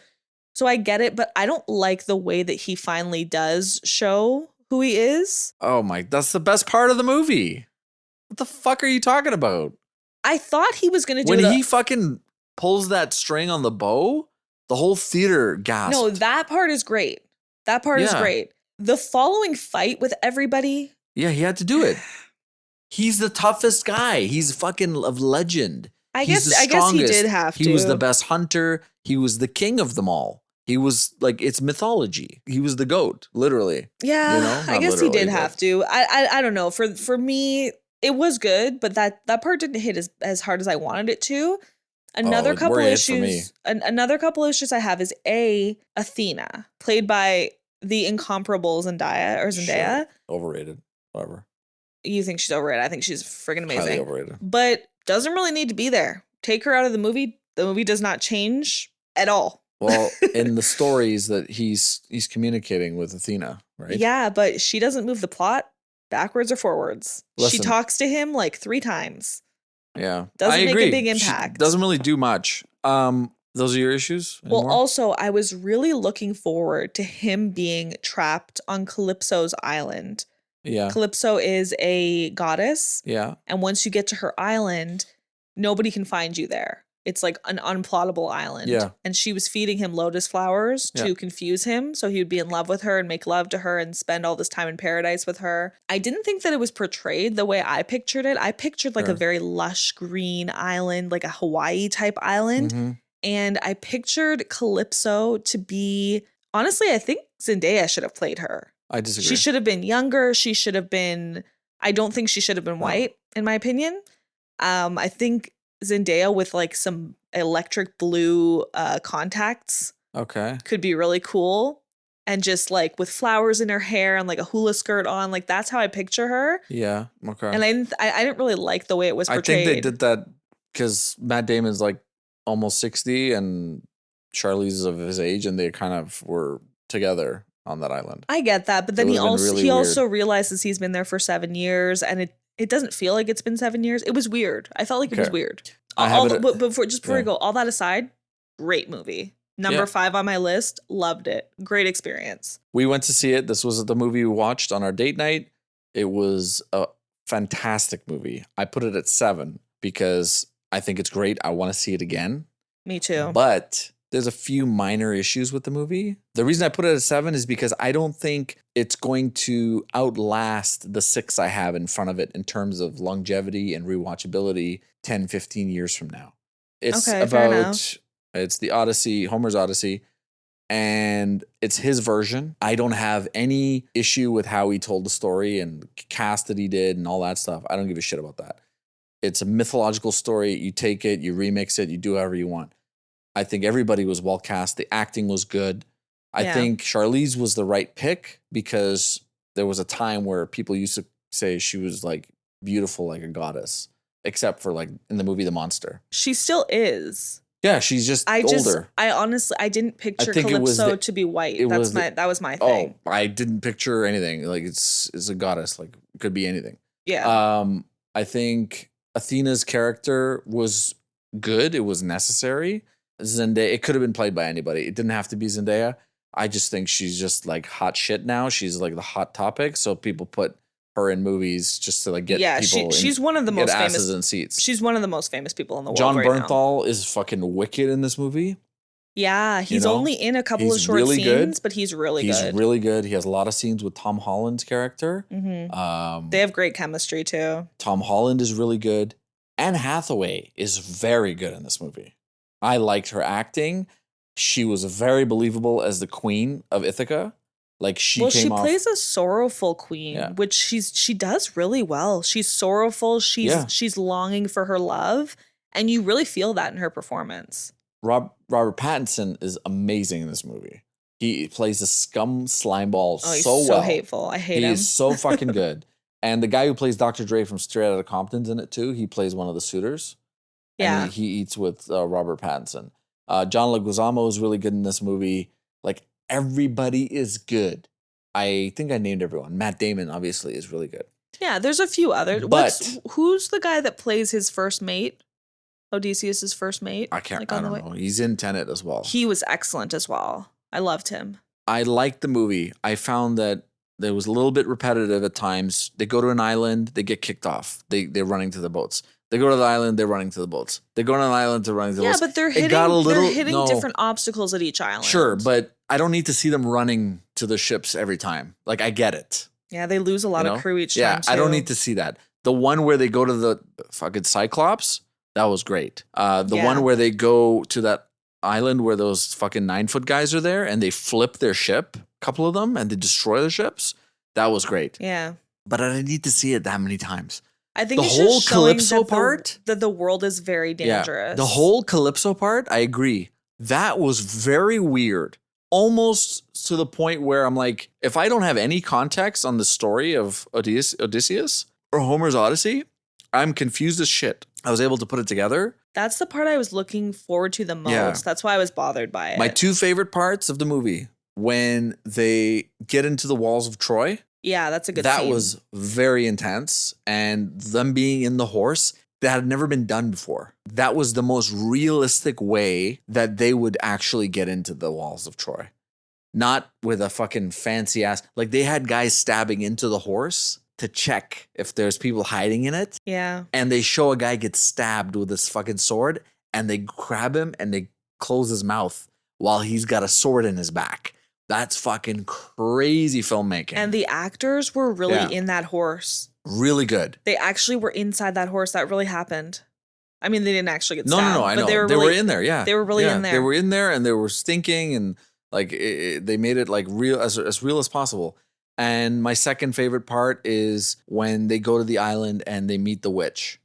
So I get it, but I don't like the way that he finally does show who he is. Oh my, that's the best part of the movie. What the fuck are you talking about? I thought he was going to do when he fucking pulls that string on the bow, the whole theater gasped. No, that part is great. That part is great. The following fight with everybody. Yeah, he had to do it. He's the toughest guy. He's fucking of legend. I guess he did have to. He was the best hunter. He was the king of them all. He was like, it's mythology. He was the goat, literally. Yeah, you know? I guess he did have to. I don't know. For me, it was good, but that part didn't hit as hard as I wanted it to. Another couple issues I have is Athena, played by the incomparable Zendaya. Sure. Overrated. Whatever. You think she's overrated? I think she's friggin' amazing. Highly overrated. But doesn't really need to be there. Take her out of the movie. The movie does not change at all. Well, in the stories that he's communicating with Athena, right? Yeah, but she doesn't move the plot backwards or forwards. Listen, she talks to him like 3 times. Yeah. Doesn't make a big impact. She doesn't really do much. Those are your issues? Anymore? Well, also, I was really looking forward to him being trapped on Calypso's island. Yeah. Calypso is a goddess. Yeah. And once you get to her island, nobody can find you there. It's like an unplottable island. Yeah. And she was feeding him lotus flowers to confuse him. So he would be in love with her and make love to her and spend all this time in paradise with her. I didn't think that it was portrayed the way I pictured it. I pictured like a very lush green island, like a Hawaii type island. Mm-hmm. And I pictured Calypso to be, honestly, I think Zendaya should have played her. I disagree. She should have been younger. She should have been, I don't think she should have been white, in my opinion. I think Zendaya with like some electric blue contacts could be really cool, and just like with flowers in her hair and like a hula skirt on, like that's how I picture her. Yeah, okay. And I didn't really like the way it was portrayed. I think they did that because Matt Damon's like almost 60 and Charlize is of his age, and they kind of were together on that island. I get that, but then he also realizes he's been there for 7 years, and it doesn't feel like it's been 7 years. It was weird. I felt like it was weird. Before we go, all that aside, great movie. Number 5 on my list. Loved it. Great experience. We went to see it. This was the movie we watched on our date night. It was a fantastic movie. I put it at 7 because I think it's great. I want to see it again. Me too. But there's a few minor issues with the movie. The reason I put it at 7 is because I don't think it's going to outlast the 6 I have in front of it in terms of longevity and rewatchability 10, 15 years from now. It's it's the Odyssey, Homer's Odyssey, and it's his version. I don't have any issue with how he told the story and cast that he did and all that stuff. I don't give a shit about that. It's a mythological story. You take it, you remix it, you do however you want. I think everybody was well cast. The acting was good. I think Charlize was the right pick because there was a time where people used to say she was like beautiful like a goddess, except for like in the movie The Monster. She still is. Yeah, she's just older. I didn't picture Calypso to be white. That was my thing. Oh, I didn't picture anything. Like it's a goddess. Like it could be anything. Yeah. I think Athena's character was good. It was necessary. Zendaya, it could have been played by anybody. It didn't have to be Zendaya. I just think she's just like hot shit now. She's like the hot topic. So people put her in movies just to like get people. She's one of the most famous asses in seats. She's one of the most famous people in the world. John Bernthal is fucking wicked in this movie. Yeah, he's only in a couple of short scenes, but he's really good. He's really good. He has a lot of scenes with Tom Holland's character. Mm-hmm. They have great chemistry too. Tom Holland is really good. Anne Hathaway is very good in this movie. I liked her acting. She was very believable as the queen of Ithaca. Like she plays a sorrowful queen, which she does really well. She's sorrowful. She's longing for her love, and you really feel that in her performance. Robert Pattinson is amazing in this movie. He plays a scum slimeball he's so well. So hateful. I hate him. He is so fucking good. And the guy who plays Dr. Dre from Straight Outta Compton's in it too. He plays one of the suitors. Yeah. And he eats with Robert Pattinson. John Leguizamo is really good in this movie. Like everybody is good. I think I named everyone. Matt Damon obviously is really good. Yeah, there's a few others. But who's the guy that plays his first mate? Odysseus' first mate? I don't know. He's in Tenet as well. He was excellent as well. I loved him. I liked the movie. I found that there was a little bit repetitive at times. They go to an island, they get kicked off. They're running to the boats. They go to the island, they're running to the boats. They go to an island, they're running to the boats. Yeah, but they're hitting different obstacles at each island. Sure, but I don't need to see them running to the ships every time. Like, I get it. Yeah, they lose a lot of crew each time, too. I don't need to see that. The one where they go to the fucking Cyclops, that was great. One where they go to that island where those fucking 9-foot guys are there and they flip their ship, a couple of them, and they destroy the ships, that was great. Yeah. But I didn't need to see it that many times. I think the it's whole just showing Calypso part, that the world is very dangerous. Yeah, the whole Calypso part, I agree. That was very weird. Almost to the point where I'm like, if I don't have any context on the story of Odysseus or Homer's Odyssey, I'm confused as shit. I was able to put it together. That's the part I was looking forward to the most. Yeah. That's why I was bothered by it. My 2 favorite parts of the movie, when they get into the walls of Troy. Yeah, that's a good scene. That was very intense. And them being in the horse, that had never been done before. That was the most realistic way that they would actually get into the walls of Troy. Not with a fucking fancy ass. Like they had guys stabbing into the horse to check if there's people hiding in it. Yeah. And they show a guy get stabbed with this fucking sword and they grab him and they close his mouth while he's got a sword in his back. That's fucking crazy filmmaking. And the actors were really in that horse. Really good. They actually were inside that horse. That really happened. I mean, they didn't actually get stabbed. No, I know. They were in there, yeah. They were really in there. They were in there and they were stinking and like they made it like real as real as possible. And my second favorite part is when they go to the island and they meet the witch.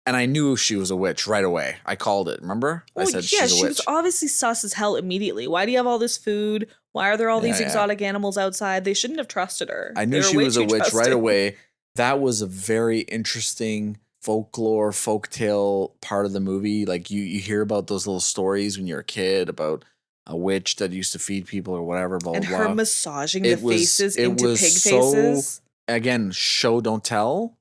And I knew she was a witch right away. I called it, remember? I said she's a witch. She was obviously sus as hell immediately. Why do you have all this food? Why are there all these exotic animals outside? They shouldn't have trusted her. I knew she was a witch right away. That was a very interesting folklore, folktale part of the movie. Like you hear about those little stories when you're a kid about a witch that used to feed people or whatever, blah, blah, blah. And her massaging the faces into pig faces. Again, show, don't tell.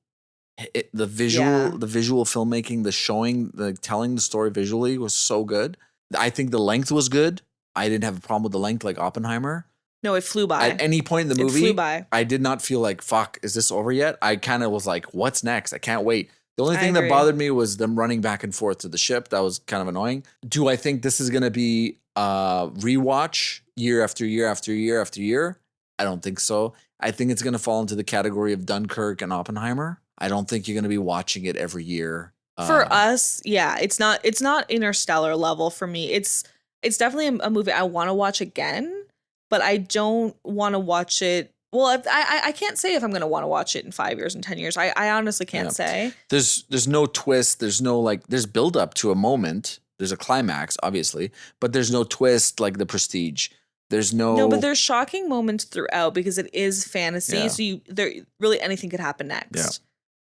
The visual filmmaking, the showing, the telling the story visually was so good. I think the length was good. I didn't have a problem with the length like Oppenheimer. No, it flew by. At any point in the movie, it flew by. I did not feel like, fuck, is this over yet? I kind of was like, what's next? I can't wait. The only thing that bothered me was them running back and forth to the ship. That was kind of annoying. Do I think this is going to be a rewatch year after year after year after year? I don't think so. I think it's going to fall into the category of Dunkirk and Oppenheimer. I don't think you're going to be watching it every year. For us, yeah, it's not Interstellar level for me. It's definitely a movie I want to watch again, but I don't want to watch it. Well, I can't say if I'm going to want to watch it in 5 years and 10 years. I honestly can't say. There's no twist. There's no there's build up to a moment. There's a climax, obviously, but there's no twist like The Prestige. There's no, but there's shocking moments throughout because it is fantasy. So there really anything could happen next. Yeah.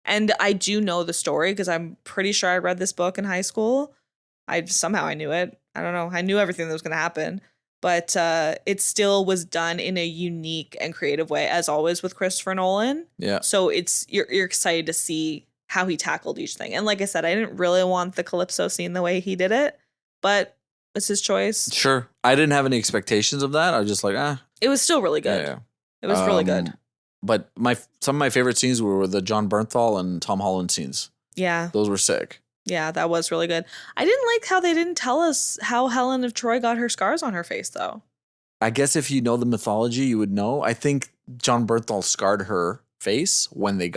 And I do know the story because I'm pretty sure I read this book in high school. I knew it. I don't know. I knew everything that was going to happen, but it still was done in a unique and creative way, as always with Christopher Nolan. Yeah. So you're excited to see how he tackled each thing. And like I said, I didn't really want the Calypso scene the way he did it, but it's his choice. Sure. I didn't have any expectations of that. I was just like, It was still really good. Yeah. It was really good. But some of my favorite scenes were the John Bernthal and Tom Holland scenes. Yeah. Those were sick. Yeah, that was really good. I didn't like how they didn't tell us how Helen of Troy got her scars on her face, though. I guess if you know the mythology, you would know. I think John Bernthal scarred her face when they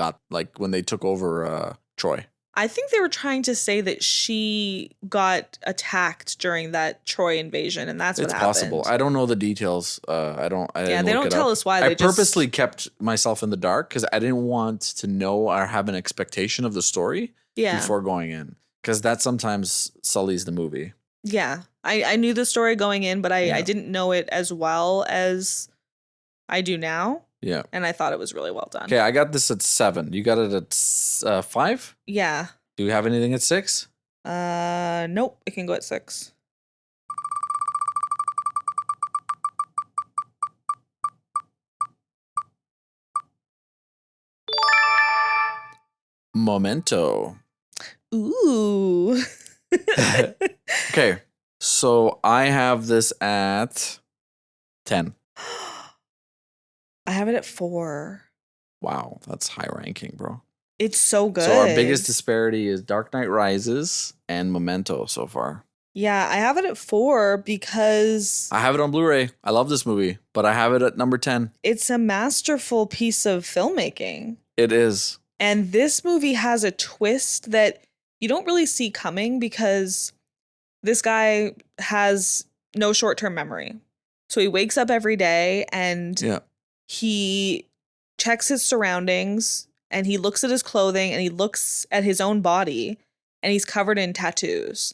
took over Troy. I think they were trying to say that she got attacked during that Troy invasion, and that's what happened. It's possible. I don't know the details. They don't tell us why. I purposely kept myself in the dark because I didn't want to know or have an expectation of the story before going in, because that sometimes sullies the movie. Yeah, I knew the story going in, but I didn't know it as well as I do now. Yeah. And I thought it was really well done. Okay, I got this at 7. You got it at 5? Yeah. Do you have anything at 6? Nope. It can go at 6. Memento. Ooh. Okay, so I have this at 10. I have it at 4. Wow, that's high ranking, bro. It's so good. So our biggest disparity is Dark Knight Rises and Memento so far. Yeah, I have it at 4 because I have it on Blu-ray. I love this movie, but I have it at number 10. It's a masterful piece of filmmaking. It is. And this movie has a twist that you don't really see coming because this guy has no short-term memory. So he wakes up every day and he checks his surroundings and he looks at his clothing and he looks at his own body and he's covered in tattoos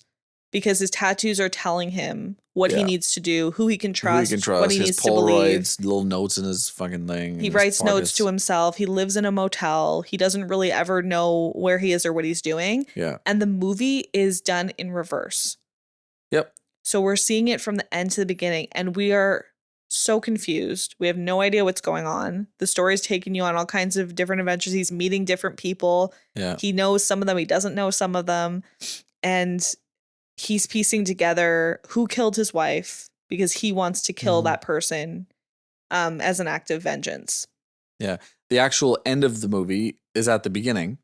because his tattoos are telling him what he needs to do, who he can trust, what he his needs to believe. Little notes in his fucking thing. He writes notes to himself. He lives in a motel. He doesn't really ever know where he is or what he's doing. Yeah. And the movie is done in reverse. Yep. So we're seeing it from the end to the beginning, and we are so confused. We have no idea what's going on. The story's taking you on all kinds of different adventures. He's meeting different people. Yeah. He knows some of them. He doesn't know some of them. And he's piecing together who killed his wife because he wants to kill that person as an act of vengeance. Yeah. The actual end of the movie is at the beginning.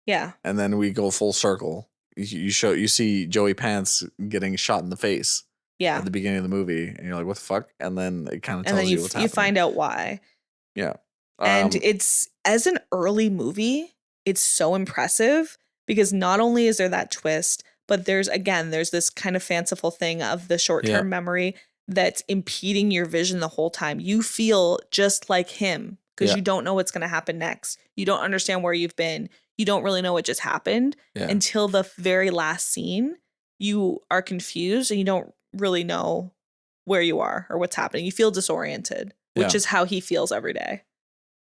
Yeah. And then we go full circle you see Joey Pants getting shot in the face Yeah. at the beginning of the movie, and you're like, what the fuck? And then it kind of And tells then you what's happening. you find out why. Yeah. And it's, as an early movie, it's so impressive because not only is there that twist, but there's this kind of fanciful thing of the short-term memory that's impeding your vision the whole time. You feel just like him because you don't know what's going to happen next. You don't understand where you've been. You don't really know what just happened until the very last scene. You are confused and you don't really know where you are or what's happening. You feel disoriented, which is how he feels every day.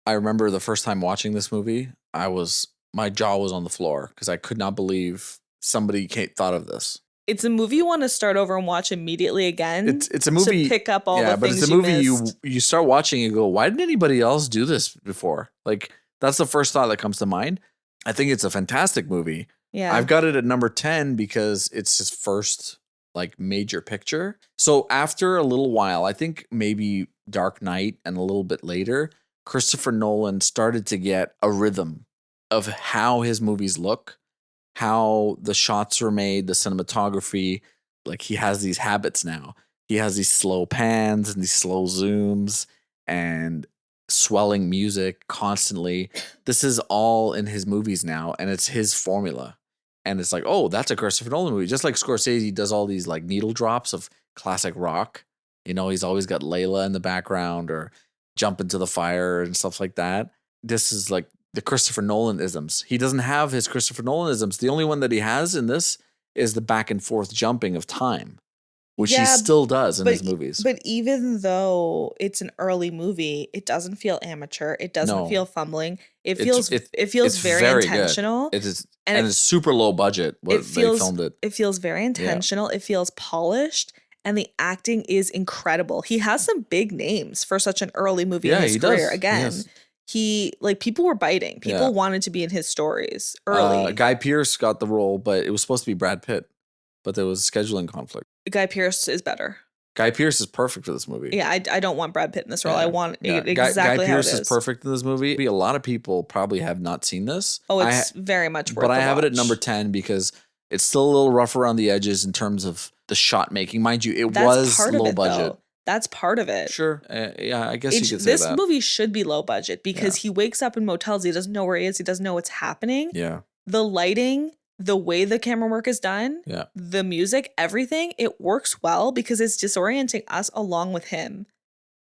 I remember the first time watching this movie, my jaw was on the floor because I could not believe somebody thought of this. It's a movie you want to start over and watch immediately again. It's a movie to pick up all the things but it's a movie you missed. you start watching and go, why didn't anybody else do this before? Like, that's the first thought that comes to mind. I think it's a fantastic movie. Yeah. I've got it at number 10 because it's his first like major picture. So after a little while, I think maybe Dark Knight and a little bit later, Christopher Nolan started to get a rhythm of how his movies look, how the shots were made, the cinematography. Like, he has these habits now. He has these slow pans and these slow zooms and swelling music constantly. This is all in his movies now, and it's his formula. And it's like, oh, that's a Christopher Nolan movie. Just like Scorsese does all these like needle drops of classic rock. You know, he's always got Layla in the background or Jump Into the Fire and stuff like that. This is like the Christopher Nolan isms. He doesn't have his Christopher Nolan isms. The only one that he has in this is the back and forth jumping of time, which he still does in his movies. But even though it's an early movie, it doesn't feel amateur. It doesn't feel fumbling. It feels very intentional. It is, and it's super low budget. They filmed it. It feels very intentional. It feels polished. And the acting is incredible. He has some big names for such an early movie in his career. Does. Again, he people were biting. People wanted to be in his stories early. Guy Pearce got the role, but it was supposed to be Brad Pitt. But there was a scheduling conflict. Guy Pearce is better. Guy Pearce is perfect for this movie. Yeah, I don't want Brad Pitt in this role. I want exactly Guy how Pearce it is perfect in this movie. A lot of people probably have not seen this. Oh, it's very much worth But I have watch. it at number 10 because it's still a little rough around the edges in terms of the shot making. Mind you, was low budget. Though. That's part of it. Sure. Yeah, I guess you could say this that. This movie should be low budget because he wakes up in motels. He doesn't know where he is. He doesn't know what's happening. Yeah. The lighting, the way the camera work is done, the music, everything, it works well because it's disorienting us along with him.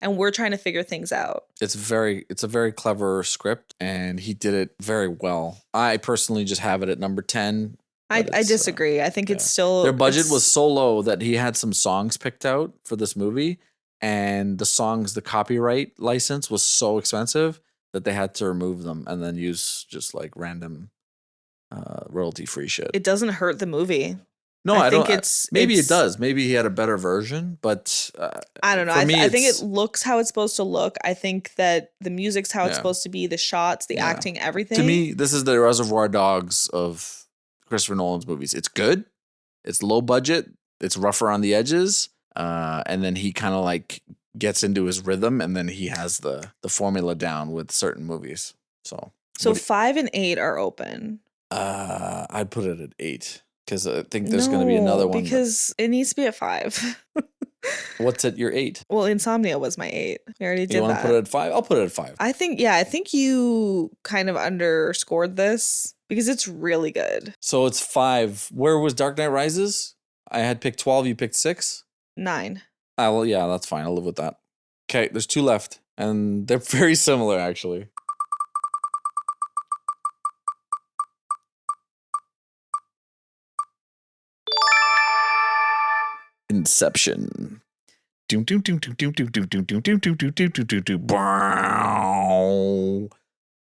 And we're trying to figure things out. It's a very clever script, and he did it very well. I personally just have it at number 10. I disagree. I think it's still... Their budget was so low that he had some songs picked out for this movie, and the copyright license was so expensive that they had to remove them and then use just like random royalty-free shit. It doesn't hurt the movie. No, I think maybe it does. Maybe he had a better version, but I don't know. I think it looks how it's supposed to look. I think that the music's how it's supposed to be, the shots, the acting, everything. To me, this is the Reservoir Dogs of Christopher Nolan's movies. It's good. It's low budget. It's rough around the edges. And then he kind of like gets into his rhythm, and then he has the formula down with certain movies. So 5 and 8 are open. I'd put it at 8 because I think there's going to be another one. Because it needs to be at 5. What's at your 8? Well, Insomnia was my 8. We already did that. You want to put it at 5? I'll put it at 5. I think you kind of underscored this because it's really good. So it's 5. Where was Dark Knight Rises? I had picked 12. You picked 6? 9. Well, yeah, that's fine. I'll live with that. Okay, there's 2 left, and they're very similar, actually. Inception.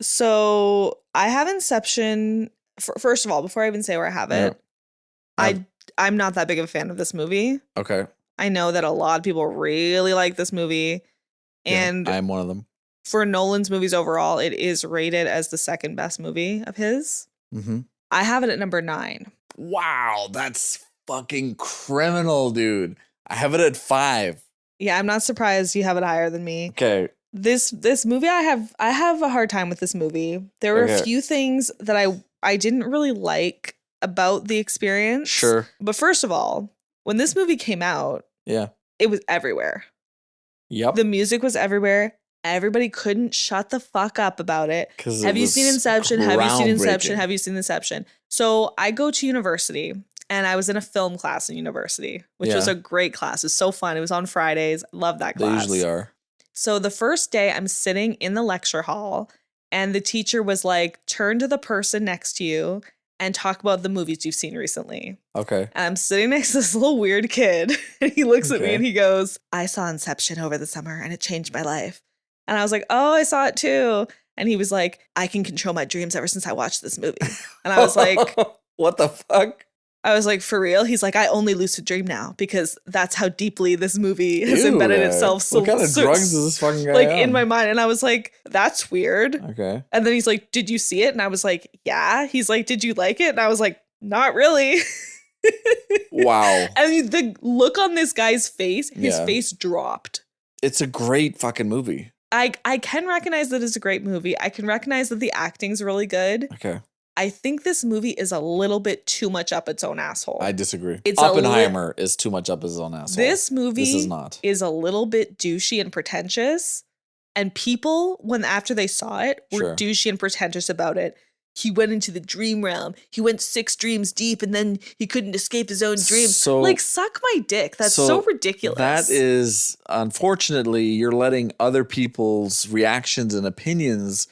So I have Inception. First of all, before I even say where I have it, I'm not that big of a fan of this movie. Okay. I know that a lot of people really like this movie, and I'm one of them. For Nolan's movies overall, it is rated as the second best movie of his. Mm-hmm. I have it at number 9. Wow, that's fucking criminal, dude. I have it at 5. Yeah, I'm not surprised you have it higher than me. Okay. This movie, I have a hard time with this movie. There were a few things that I didn't really like about the experience. Sure. But first of all, when this movie came out, Yeah. it was everywhere. Yep. The music was everywhere. Everybody couldn't shut the fuck up about it. Have you seen Inception? Have you seen Inception? Have you seen Inception? So I go to university and I was in a film class in university, which was a great class. It was so fun. It was on Fridays. Love that class. They usually are. So the first day I'm sitting in the lecture hall and the teacher was like, turn to the person next to you and talk about the movies you've seen recently. Okay. And I'm sitting next to this little weird kid and he looks at me and he goes, I saw Inception over the summer and it changed my life. And I was like, oh, I saw it too. And he was like, I can control my dreams ever since I watched this movie. And I was like, what the fuck? I was like, for real? He's like, I only lucid dream now because that's how deeply this movie has embedded itself. So, what kind of drugs is this fucking guy like on? in my mind? And I was like, that's weird. Okay. And then he's like, did you see it? And I was like, yeah. He's like, did you like it? And I was like, not really. Wow. And the look on this guy's face, his face dropped. It's a great fucking movie. I can recognize that it's a great movie. I can recognize that the acting's really good. Okay. I think this movie is a little bit too much up its own asshole. I disagree. It's Oppenheimer is too much up his own asshole. This movie is not. Is a little bit douchey and pretentious. And people, when after they saw it, were douchey and pretentious about it. He went into the dream realm. He went 6 dreams deep and then he couldn't escape his own dreams. So, like, suck my dick. That's so ridiculous. That is, unfortunately, you're letting other people's reactions and opinions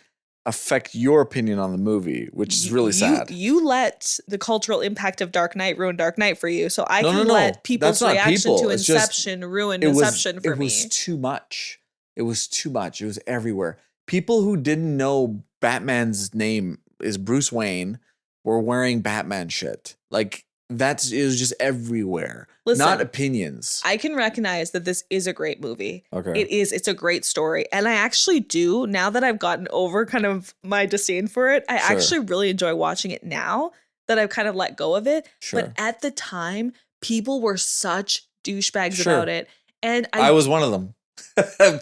affect your opinion on the movie, which is really sad. You let the cultural impact of Dark Knight ruin Dark Knight for you. So I can let people's reaction to Inception ruin Inception for me. It was too much. It was too much. It was everywhere. People who didn't know Batman's name is Bruce Wayne were wearing Batman shit. Like, it was just everywhere. Listen, not opinions. I can recognize that this is a great movie. Okay. It's a great story. And I actually do, now that I've gotten over kind of my disdain for it, I actually really enjoy watching it now that I've kind of let go of it. But at the time, people were such douchebags about it. And I was one of them.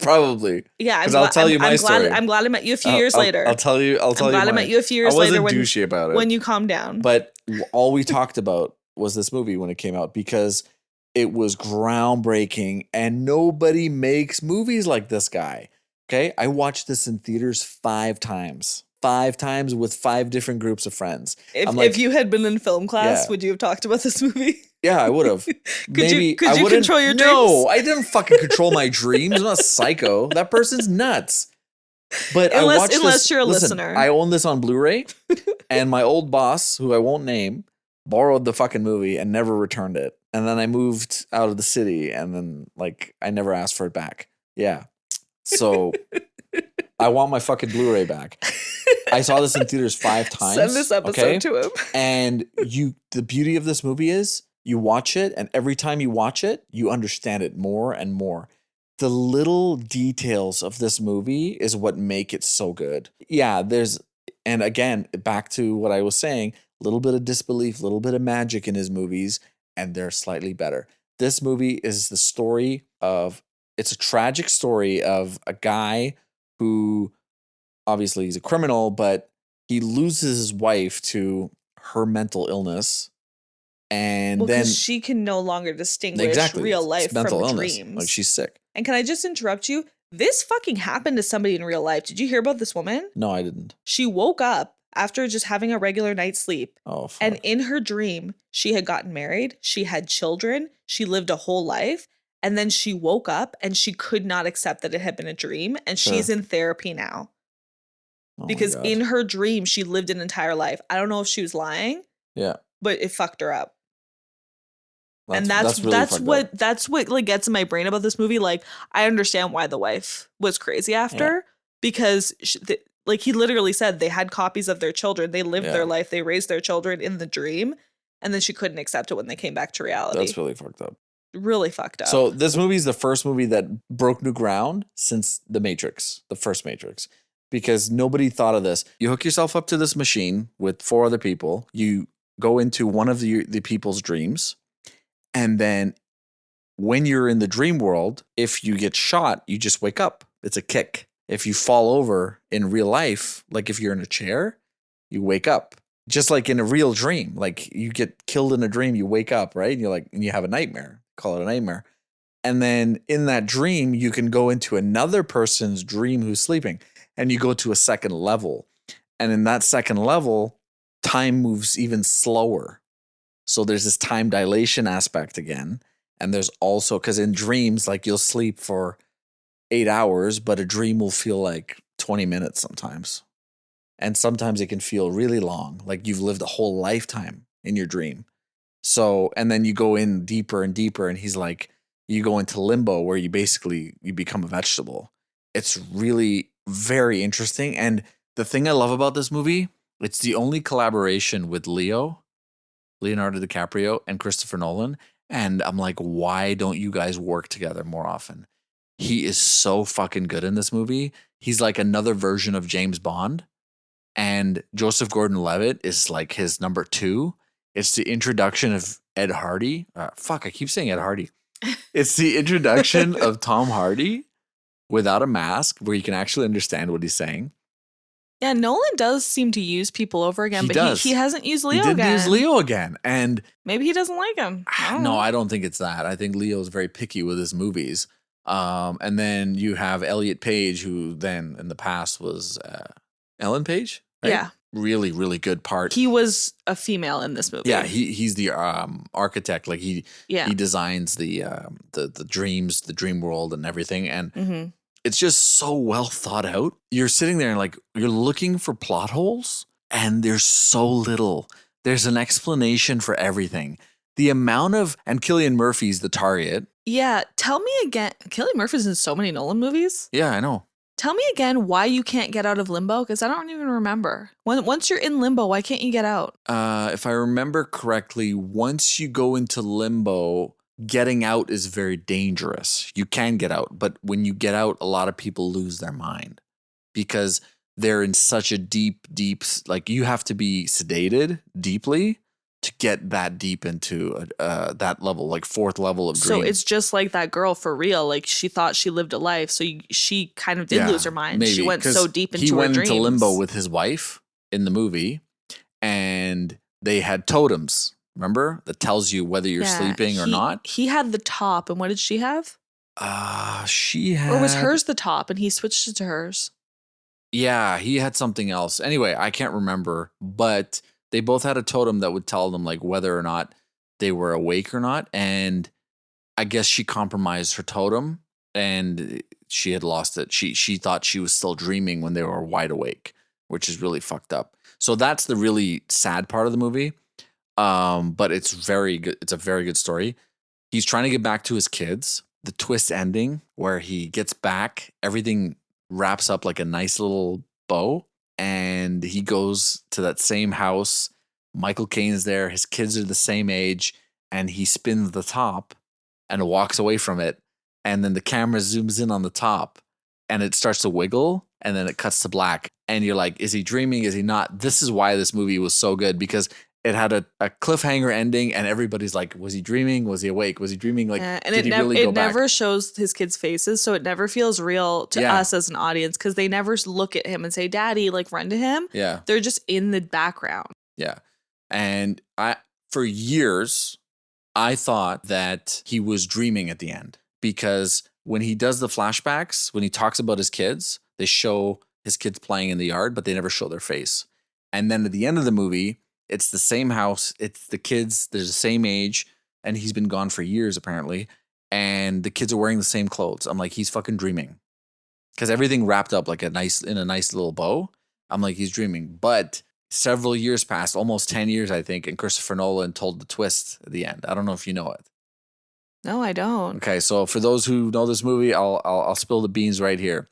Probably. Yeah, I'll tell you my story. I'm glad I met you a few years later. I'll tell you. I'm glad I met you a few years later. I wasn't douchey about it when you calmed down. But all we talked about was this movie when it came out because it was groundbreaking and nobody makes movies like this guy. Okay, I watched this in theaters 5 times. 5 times with 5 different groups of friends. If you had been in film class, would you have talked about this movie? Yeah, I would have. Could you control your dreams? No, I didn't fucking control my dreams. I'm not psycho. That person's nuts. But unless you're a listener. I own this on Blu-ray, and my old boss, who I won't name, borrowed the fucking movie and never returned it. And then I moved out of the city, and then I never asked for it back. Yeah. So I want my fucking Blu-ray back. I saw this in theaters 5 times. Send this episode to him. And the beauty of this movie is you watch it, and every time you watch it, you understand it more and more. The little details of this movie is what make it so good. Yeah, and again, back to what I was saying, a little bit of disbelief, a little bit of magic in his movies, and they're slightly better. This movie is the story of, it's a tragic story of a guy who, obviously he's a criminal, but he loses his wife to her mental illness. And then she can no longer distinguish real life from illness. dreams. Like, she's sick. And can I just interrupt you? This fucking happened to somebody in real life. Did you hear about this woman? No, I didn't. She woke up after just having a regular night's sleep. Oh, fuck. And in her dream, she had gotten married. She had children. She lived a whole life. And then she woke up and she could not accept that it had been a dream. And she's in therapy now. Oh, because in her dream, she lived an entire life. I don't know if she was lying. Yeah. But it fucked her up. That's what like gets in my brain about this movie. Like, I understand why the wife was crazy after, because he literally said they had copies of their children. They lived their life. They raised their children in the dream. And then she couldn't accept it when they came back to reality. That's really fucked up. Really fucked up. So this movie is the first movie that broke new ground since The Matrix, the first Matrix, because nobody thought of this. You hook yourself up to this machine with 4 other people. You go into one of the people's dreams. And then when you're in the dream world, if you get shot, you just wake up. It's a kick. If you fall over in real life, like if you're in a chair, you wake up. just like in a real dream. Like you get killed in a dream, you wake up, right? And you're like, and you have a nightmare. Call it a nightmare. And then in that dream, you can go into another person's dream who's sleeping, and you go to a second level. And in that second level, time moves even slower. So there's this time dilation aspect again. And there's also, because in dreams, like you'll sleep for 8 hours, but a dream will feel like 20 minutes sometimes. And sometimes it can feel really long, like you've lived a whole lifetime in your dream. So, and then you go in deeper and deeper, and he's like, you go into limbo where you become a vegetable. It's really very interesting. And the thing I love about this movie, it's the only collaboration with Leonardo DiCaprio and Christopher Nolan. And I'm like, why don't you guys work together more often? He is so fucking good in this movie. He's like another version of James Bond. And Joseph Gordon-Levitt is like his number 2. It's the introduction of Ed Hardy. I keep saying Ed Hardy. It's the introduction of Tom Hardy without a mask, where you can actually understand what he's saying. Yeah, Nolan does seem to use people over again, he hasn't used Leo He again. didn't use Leo again. And maybe he doesn't like him. I don't think it's that. I think Leo's very picky with his movies. And then you have Elliot Page, who then in the past was Ellen Page. Right? Yeah. Really, really good part. He was a female in this movie. Yeah, he's the architect. Like he designs the dreams, the dream world, and everything. And it's just so well thought out. You're sitting there and like you're looking for plot holes, and there's so little. There's an explanation for everything. The amount of, and Cillian Murphy's the target. Yeah, tell me again. Cillian Murphy's in so many Nolan movies. Yeah, I know. Tell me again why you can't get out of limbo, because I don't even remember. Once you're in limbo, why can't you get out? If I remember correctly, once you go into limbo, getting out is very dangerous. You can get out, but when you get out, a lot of people lose their mind because they're in such a deep, like you have to be sedated deeply to get that deep into that level, like 4th level of dream. So it's just like that girl for real. Like she thought she lived a life, so she kind of did lose her mind. Maybe. She went so deep into he her went dreams. into limbo with his wife in the movie, and they had totems. Remember, that tells you whether you're sleeping or not. He had the top, and what did she have? She had, or was hers the top, and he switched it to hers? Yeah, he had something else. Anyway, I can't remember, but they both had a totem that would tell them like whether or not they were awake or not. And I guess she compromised her totem and she had lost it. She thought she was still dreaming when they were wide awake, which is really fucked up. So that's the really sad part of the movie. But it's very good. It's a very good story. He's trying to get back to his kids. The twist ending where he gets back, everything wraps up like a nice little bow. And he goes to that same house. Michael Caine's there. His kids are the same age. And he spins the top and walks away from it. And then the camera zooms in on the top and it starts to wiggle. And then it cuts to black. And you're like, is he dreaming? Is he not? This is why this movie was so good, because it had a cliffhanger ending. And everybody's like, was he dreaming? Was he awake? Was he dreaming? Like, and did he really go back? It never shows his kids' faces. So it never feels real to us as an audience, because they never look at him and say, Daddy, like run to him. Yeah. They're just in the background. Yeah. And for years, I thought that he was dreaming at the end, because when he does the flashbacks, when he talks about his kids, they show his kids playing in the yard, but they never show their face. And then at the end of the movie, it's the same house. It's the kids. They're the same age. And he's been gone for years, apparently. And the kids are wearing the same clothes. I'm like, he's fucking dreaming. Because everything wrapped up like in a nice little bow. I'm like, he's dreaming. But several years passed, almost 10 years, I think. And Christopher Nolan told the twist at the end. I don't know if you know it. No, I don't. Okay, so for those who know this movie, I'll spill the beans right here.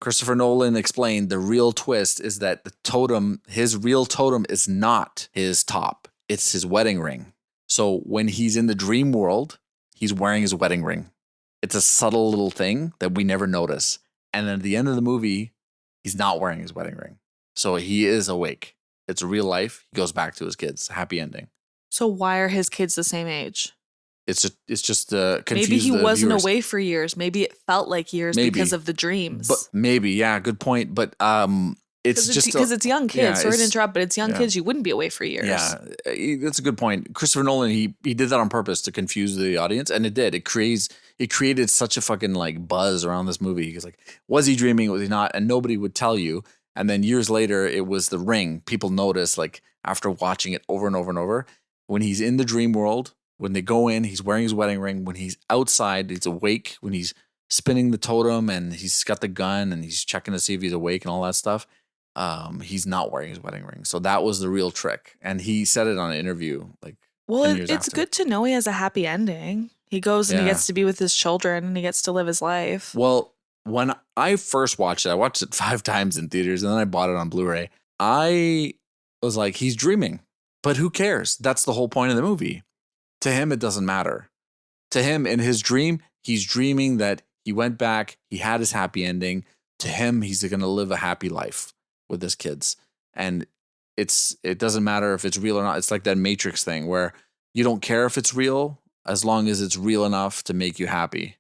Christopher Nolan explained the real twist is that the totem, his real totem, is not his top. It's his wedding ring. So when he's in the dream world, he's wearing his wedding ring. It's a subtle little thing that we never notice. And then at the end of the movie, he's not wearing his wedding ring. So he is awake. It's real life. He goes back to his kids. Happy ending. So why are his kids the same age? It's just confuse. Maybe he wasn't viewers. away for years. Maybe it felt like years because of the dreams. But maybe, yeah, good point. But it's just because it's young kids. yeah, Sorry to interrupt, but it's young kids. You wouldn't be away for years. Yeah, that's a good point. Christopher Nolan, he did that on purpose to confuse the audience, and it did. It created such a fucking like buzz around this movie. Because like, was he dreaming? Was he not? And nobody would tell you. And then years later, it was The Ring. People noticed, like after watching it over and over and over, when he's in the dream world, when they go in, he's wearing his wedding ring. When he's outside, he's awake. When he's spinning the totem and he's got the gun and he's checking to see if he's awake and all that stuff. He's not wearing his wedding ring. So that was the real trick. And he said it on an interview like 10 years it's after. good to know he has a happy ending. He goes and he gets to be with his children and he gets to live his life. Well, when I first watched it, I watched it 5 times in theaters and then I bought it on Blu-ray. I was like, he's dreaming, but who cares? That's the whole point of the movie. To him, it doesn't matter. To him, in his dream, he's dreaming that he went back, he had his happy ending. To him, he's going to live a happy life with his kids. And it doesn't matter if it's real or not. It's like that Matrix thing where you don't care if it's real as long as it's real enough to make you happy.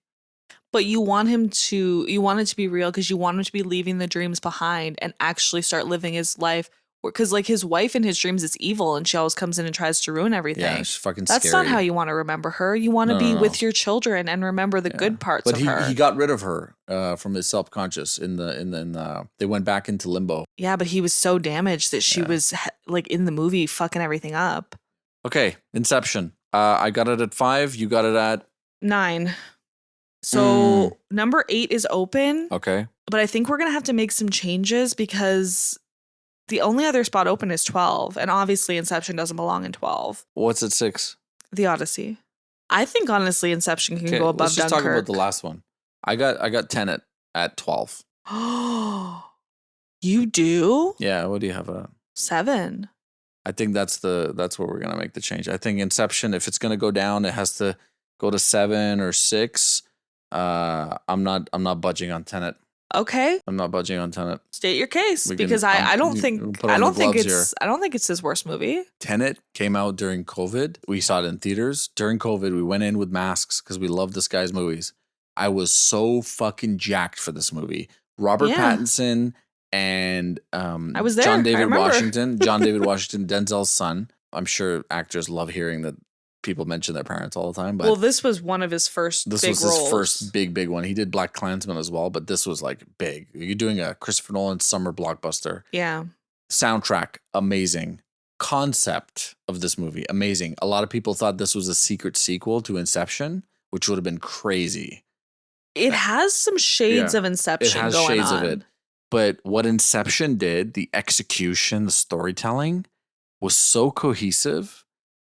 But you want it to be real because you want him to be leaving the dreams behind and actually start living his life. Because like his wife in his dreams is evil and she always comes in and tries to ruin everything. Yeah, she's fucking That's scary. not how you want to remember her. You want to be with your children and remember the good parts of her. But he got rid of her from his subconscious they went back into limbo. Yeah, but he was so damaged that she was like in the movie fucking everything up. Okay, Inception. I got it at 5. You got it at 9. So number 8 is open. Okay. But I think we're going to have to make some changes because the only other spot open is 12. And obviously Inception doesn't belong in 12. What's at 6? The Odyssey. I think honestly Inception can go above let's just Dunkirk. talk about the last one. I got Tenet at 12. You do? Yeah, what do you have? 7. I think that's where we're gonna make the change. I think Inception, if it's gonna go down, it has to go to 7 or 6. I'm not budging on Tenet. Okay. I'm not budging on Tenet. State your case because I don't think it's his worst movie. Tenet came out during COVID. We saw it in theaters during COVID. We went in with masks because we love this guy's movies. I was so fucking jacked for this movie. Robert Pattinson and I was there. John David Washington, Denzel's son. I'm sure actors love hearing that people mention their parents all the time. But this was one of his first big roles. His first big one. He did Black Klansman as well, but this was like big. You're doing a Christopher Nolan summer blockbuster. Yeah. Soundtrack, amazing. Concept of this movie, amazing. A lot of people thought this was a secret sequel to Inception, which would have been crazy. It has some shades of Inception going on. It has shades of it. But what Inception did, the execution, the storytelling, was so cohesive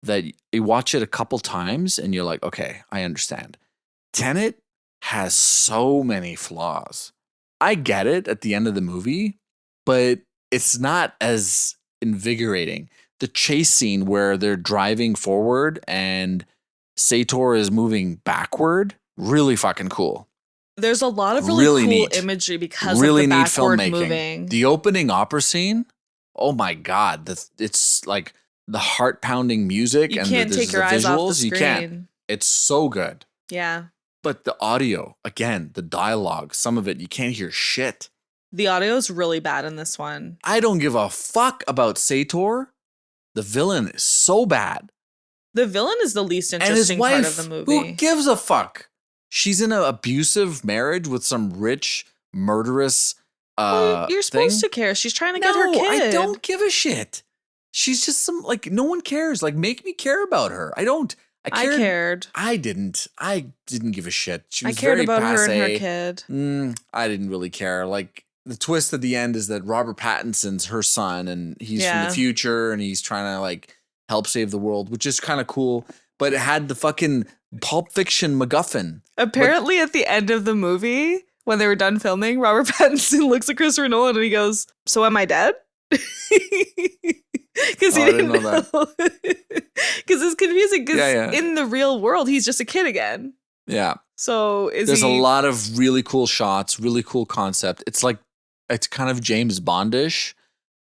that you watch it a couple times and you're like, okay, I understand. Tenet has so many flaws. I get it at the end of the movie, but it's not as invigorating. The chase scene where they're driving forward and Sator is moving backward, really fucking cool. There's a lot of really cool imagery because really of the neat backward filmmaking. moving. The opening opera scene, oh my God, it's like the heart-pounding music you and can't take your eyes off the screen. You can't. It's so good. Yeah. But the audio, again, the dialogue, some of it, you can't hear shit. The audio is really bad in this one. I don't give a fuck about Sator. The villain is so bad. The villain is the least interesting part of the movie. Who gives a fuck? She's in an abusive marriage with some rich, murderous you're supposed to care. She's trying to get her kid. I don't give a shit. She's just some, like, no one cares. Like, make me care about her. I don't. I cared. I didn't give a shit. She was I cared very about passe. her and her kid. I didn't really care. Like, the twist at the end is that Robert Pattinson's her son and he's from the future and he's trying to, like, help save the world, which is kind of cool. But it had the fucking Pulp Fiction MacGuffin. Apparently at the end of the movie, when they were done filming, Robert Pattinson looks at Christopher Nolan and he goes, "So am I dead?" Because he didn't know that. Because it's confusing. Because in the real world, he's just a kid again. Yeah. So there's a lot of really cool shots, really cool concept. It's kind of James Bondish,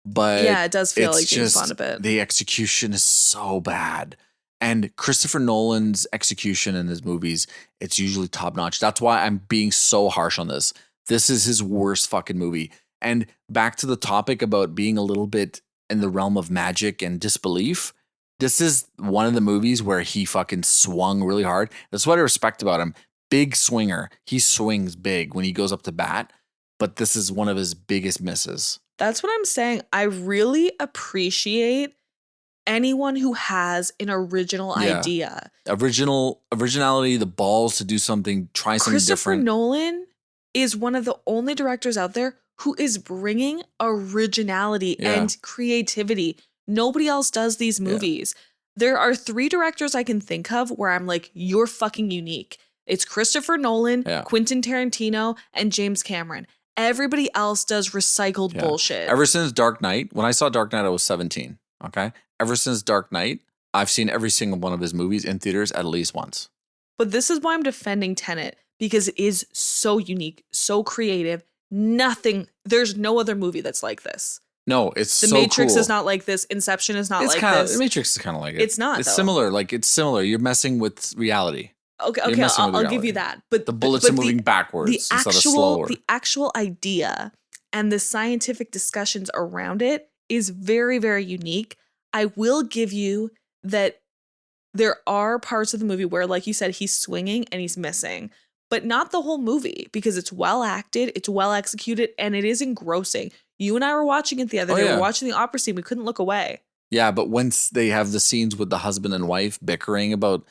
but it does feel like James Bond a bit. The execution is so bad. And Christopher Nolan's execution in his movies, it's usually top notch. That's why I'm being so harsh on this. This is his worst fucking movie. And back to the topic about being a little bit in the realm of magic and disbelief. This is one of the movies where he fucking swung really hard. That's what I respect about him. Big swinger. He swings big when he goes up to bat, but this is one of his biggest misses. That's what I'm saying. I really appreciate anyone who has an original idea. Originality, the balls to do something, try something different. Christopher Nolan is one of the only directors out there who is bringing originality and creativity. Nobody else does these movies. There are 3 directors I can think of where I'm like, you're fucking unique. It's Christopher Nolan, Quentin Tarantino, and James Cameron. Everybody else does recycled bullshit. Ever since Dark Knight, when I saw Dark Knight, I was 17. Okay. Ever since Dark Knight, I've seen every single one of his movies in theaters at least once. But this is why I'm defending Tenet, because it is so unique, so creative. There's no other movie that's like this. No, it's The so Matrix cool. is not like this. Inception is not It's like kinda, this. The Matrix is kind of like it. It's not, It's though. similar. Like, it's similar. You're messing with reality. Okay, You're messing with I'll reality. give you that. But The bullets but are moving backwards instead of slower. The actual idea and the scientific discussions around it is very, very unique. I will give you that there are parts of the movie where, like you said, he's swinging and he's missing, but not the whole movie, because it's well acted, it's well executed, and it is engrossing. You and I were watching it the other day. We were watching the opera scene. We couldn't look away. Yeah, but once they have the scenes with the husband and wife bickering about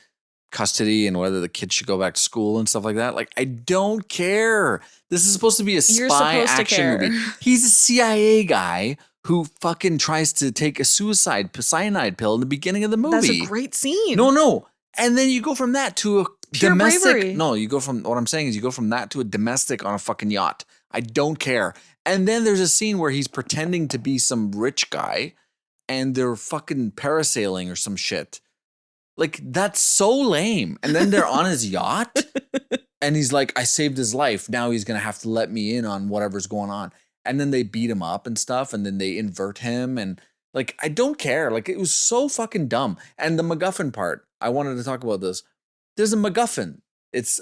custody and whether the kids should go back to school and stuff like that, like, I don't care. This is supposed to be a spy action movie. He's a CIA guy who fucking tries to take a cyanide pill in the beginning of the movie. That's a great scene. No. And then you go from that to a Pure domestic. bravery. No, you go from, what I'm saying is you go from that to a domestic on a fucking yacht. I don't care. And then there's a scene where he's pretending to be some rich guy and they're fucking parasailing or some shit. Like, that's so lame. And then they're on his yacht and he's like, I saved his life. Now he's going to have to let me in on whatever's going on. And then they beat him up and stuff. And then they invert him. And like, I don't care. Like, it was so fucking dumb. And the MacGuffin part, I wanted to talk about this. There's a MacGuffin. It's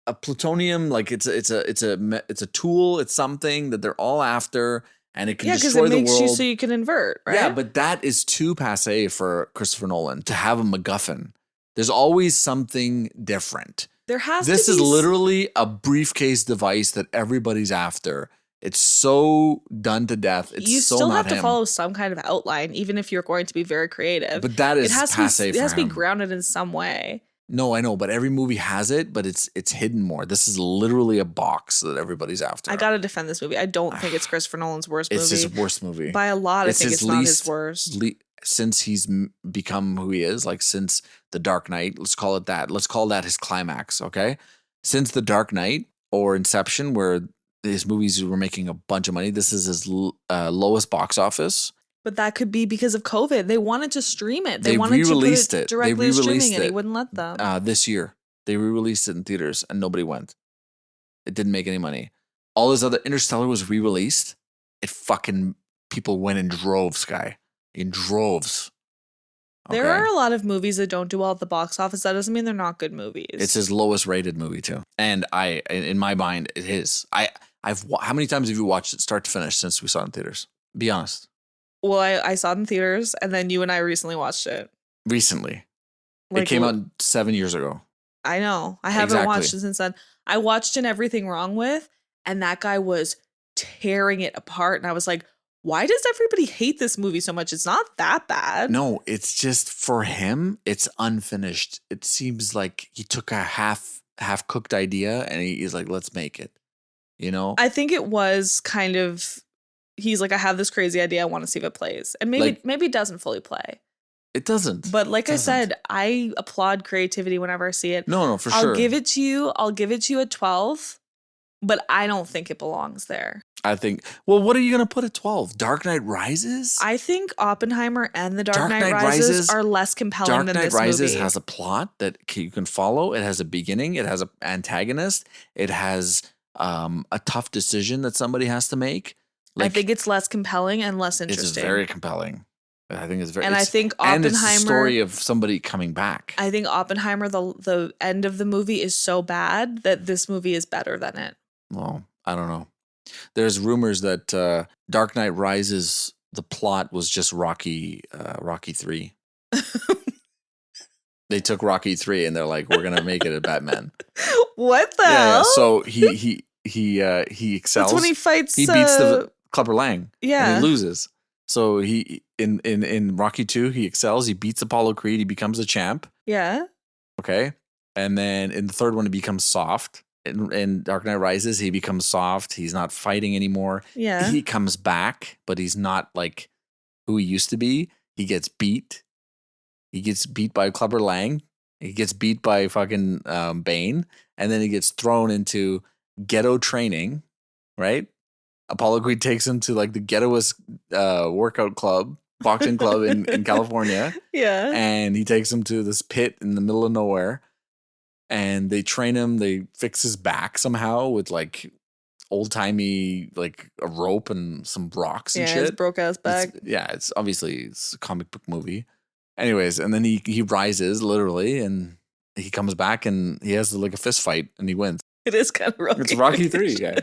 a plutonium. Like, it's a tool. It's something that they're all after. And it can destroy the world. Yeah, because it makes you so you can invert, right? Yeah, but that is too passé for Christopher Nolan to have a MacGuffin. There's always something different. This is literally a briefcase device that everybody's after. It's so done to death. It's you so still not have to him. Follow some kind of outline, even if you're going to be very creative. But that is passé. It has to be grounded in some way. No, I know, but every movie has it, but it's hidden more. This is literally a box that everybody's after. I gotta defend this movie. I don't think it's Christopher Nolan's worst movie. It's his worst movie. By a lot, I think it's not his worst. Since he's become who he is, like since The Dark Knight, let's call it that. Let's call that his climax, okay? Since The Dark Knight or Inception, where his movies were making a bunch of money, this is his lowest box office. But that could be because of COVID. They wanted to stream it. They wanted to put it directly to streaming, and he wouldn't let them. This year, they re-released it in theaters, and nobody went. It didn't make any money. All his other Interstellar was re-released. It fucking people went in droves, guy, in droves. Okay? There are a lot of movies that don't do well at the box office. That doesn't mean they're not good movies. It's his lowest rated movie too, and in my mind, it is. How many times have you watched it start to finish since we saw it in theaters? Be honest. Well, I saw it in theaters, and then you and I recently watched it. Recently. It came out 7 years ago. I know. I haven't watched it since then. I watched In Everything Wrong With, and that guy was tearing it apart. And I was like, why does everybody hate this movie so much? It's not that bad. No, it's just for him, it's unfinished. It seems like he took a half-cooked idea and he's like, let's make it. You know? I think it was kind of... He's like, I have this crazy idea. I want to see if it plays. And maybe it doesn't fully play. It doesn't. But like I said, I applaud creativity whenever I see it. No, for sure. I'll give it to you at 12, but I don't think it belongs there. I think, well, what are you going to put at 12? Dark Knight Rises? I think Oppenheimer and The Dark Knight Rises are less compelling than this movie. Dark Knight Rises has a plot that you can follow. It has a beginning. It has an antagonist. It has a tough decision that somebody has to make. I think it's less compelling and less interesting. It's very compelling. I think it's very. And I think Oppenheimer. And it's the story of somebody coming back. I think Oppenheimer, the end of the movie is so bad that this movie is better than it. Well, I don't know. There's rumors that Dark Knight Rises, the plot was just Rocky 3. They took Rocky 3 and they're like, we're gonna make it a Batman. What the hell? So he excels. That's when he fights. He beats the Clubber Lang. Yeah. And he loses. So he in Rocky 2, he excels. He beats Apollo Creed. He becomes a champ. Yeah. Okay. And then in the third one, he becomes soft. In Dark Knight Rises, he becomes soft. He's not fighting anymore. Yeah. He comes back, but he's not like who he used to be. He gets beat. He gets beat by Clubber Lang. He gets beat by fucking Bane. And then he gets thrown into ghetto training, right? Apollo Creed takes him to like the ghettoest workout club, boxing club in California. Yeah. And he takes him to this pit in the middle of nowhere. And they train him. They fix his back somehow with like old timey, like a rope and some rocks and shit. His broke ass back. It's obviously it's a comic book movie. Anyways, and then he rises literally, and he comes back and he has like a fist fight and he wins. It is kind of Rocky. It's Rocky 3, yeah.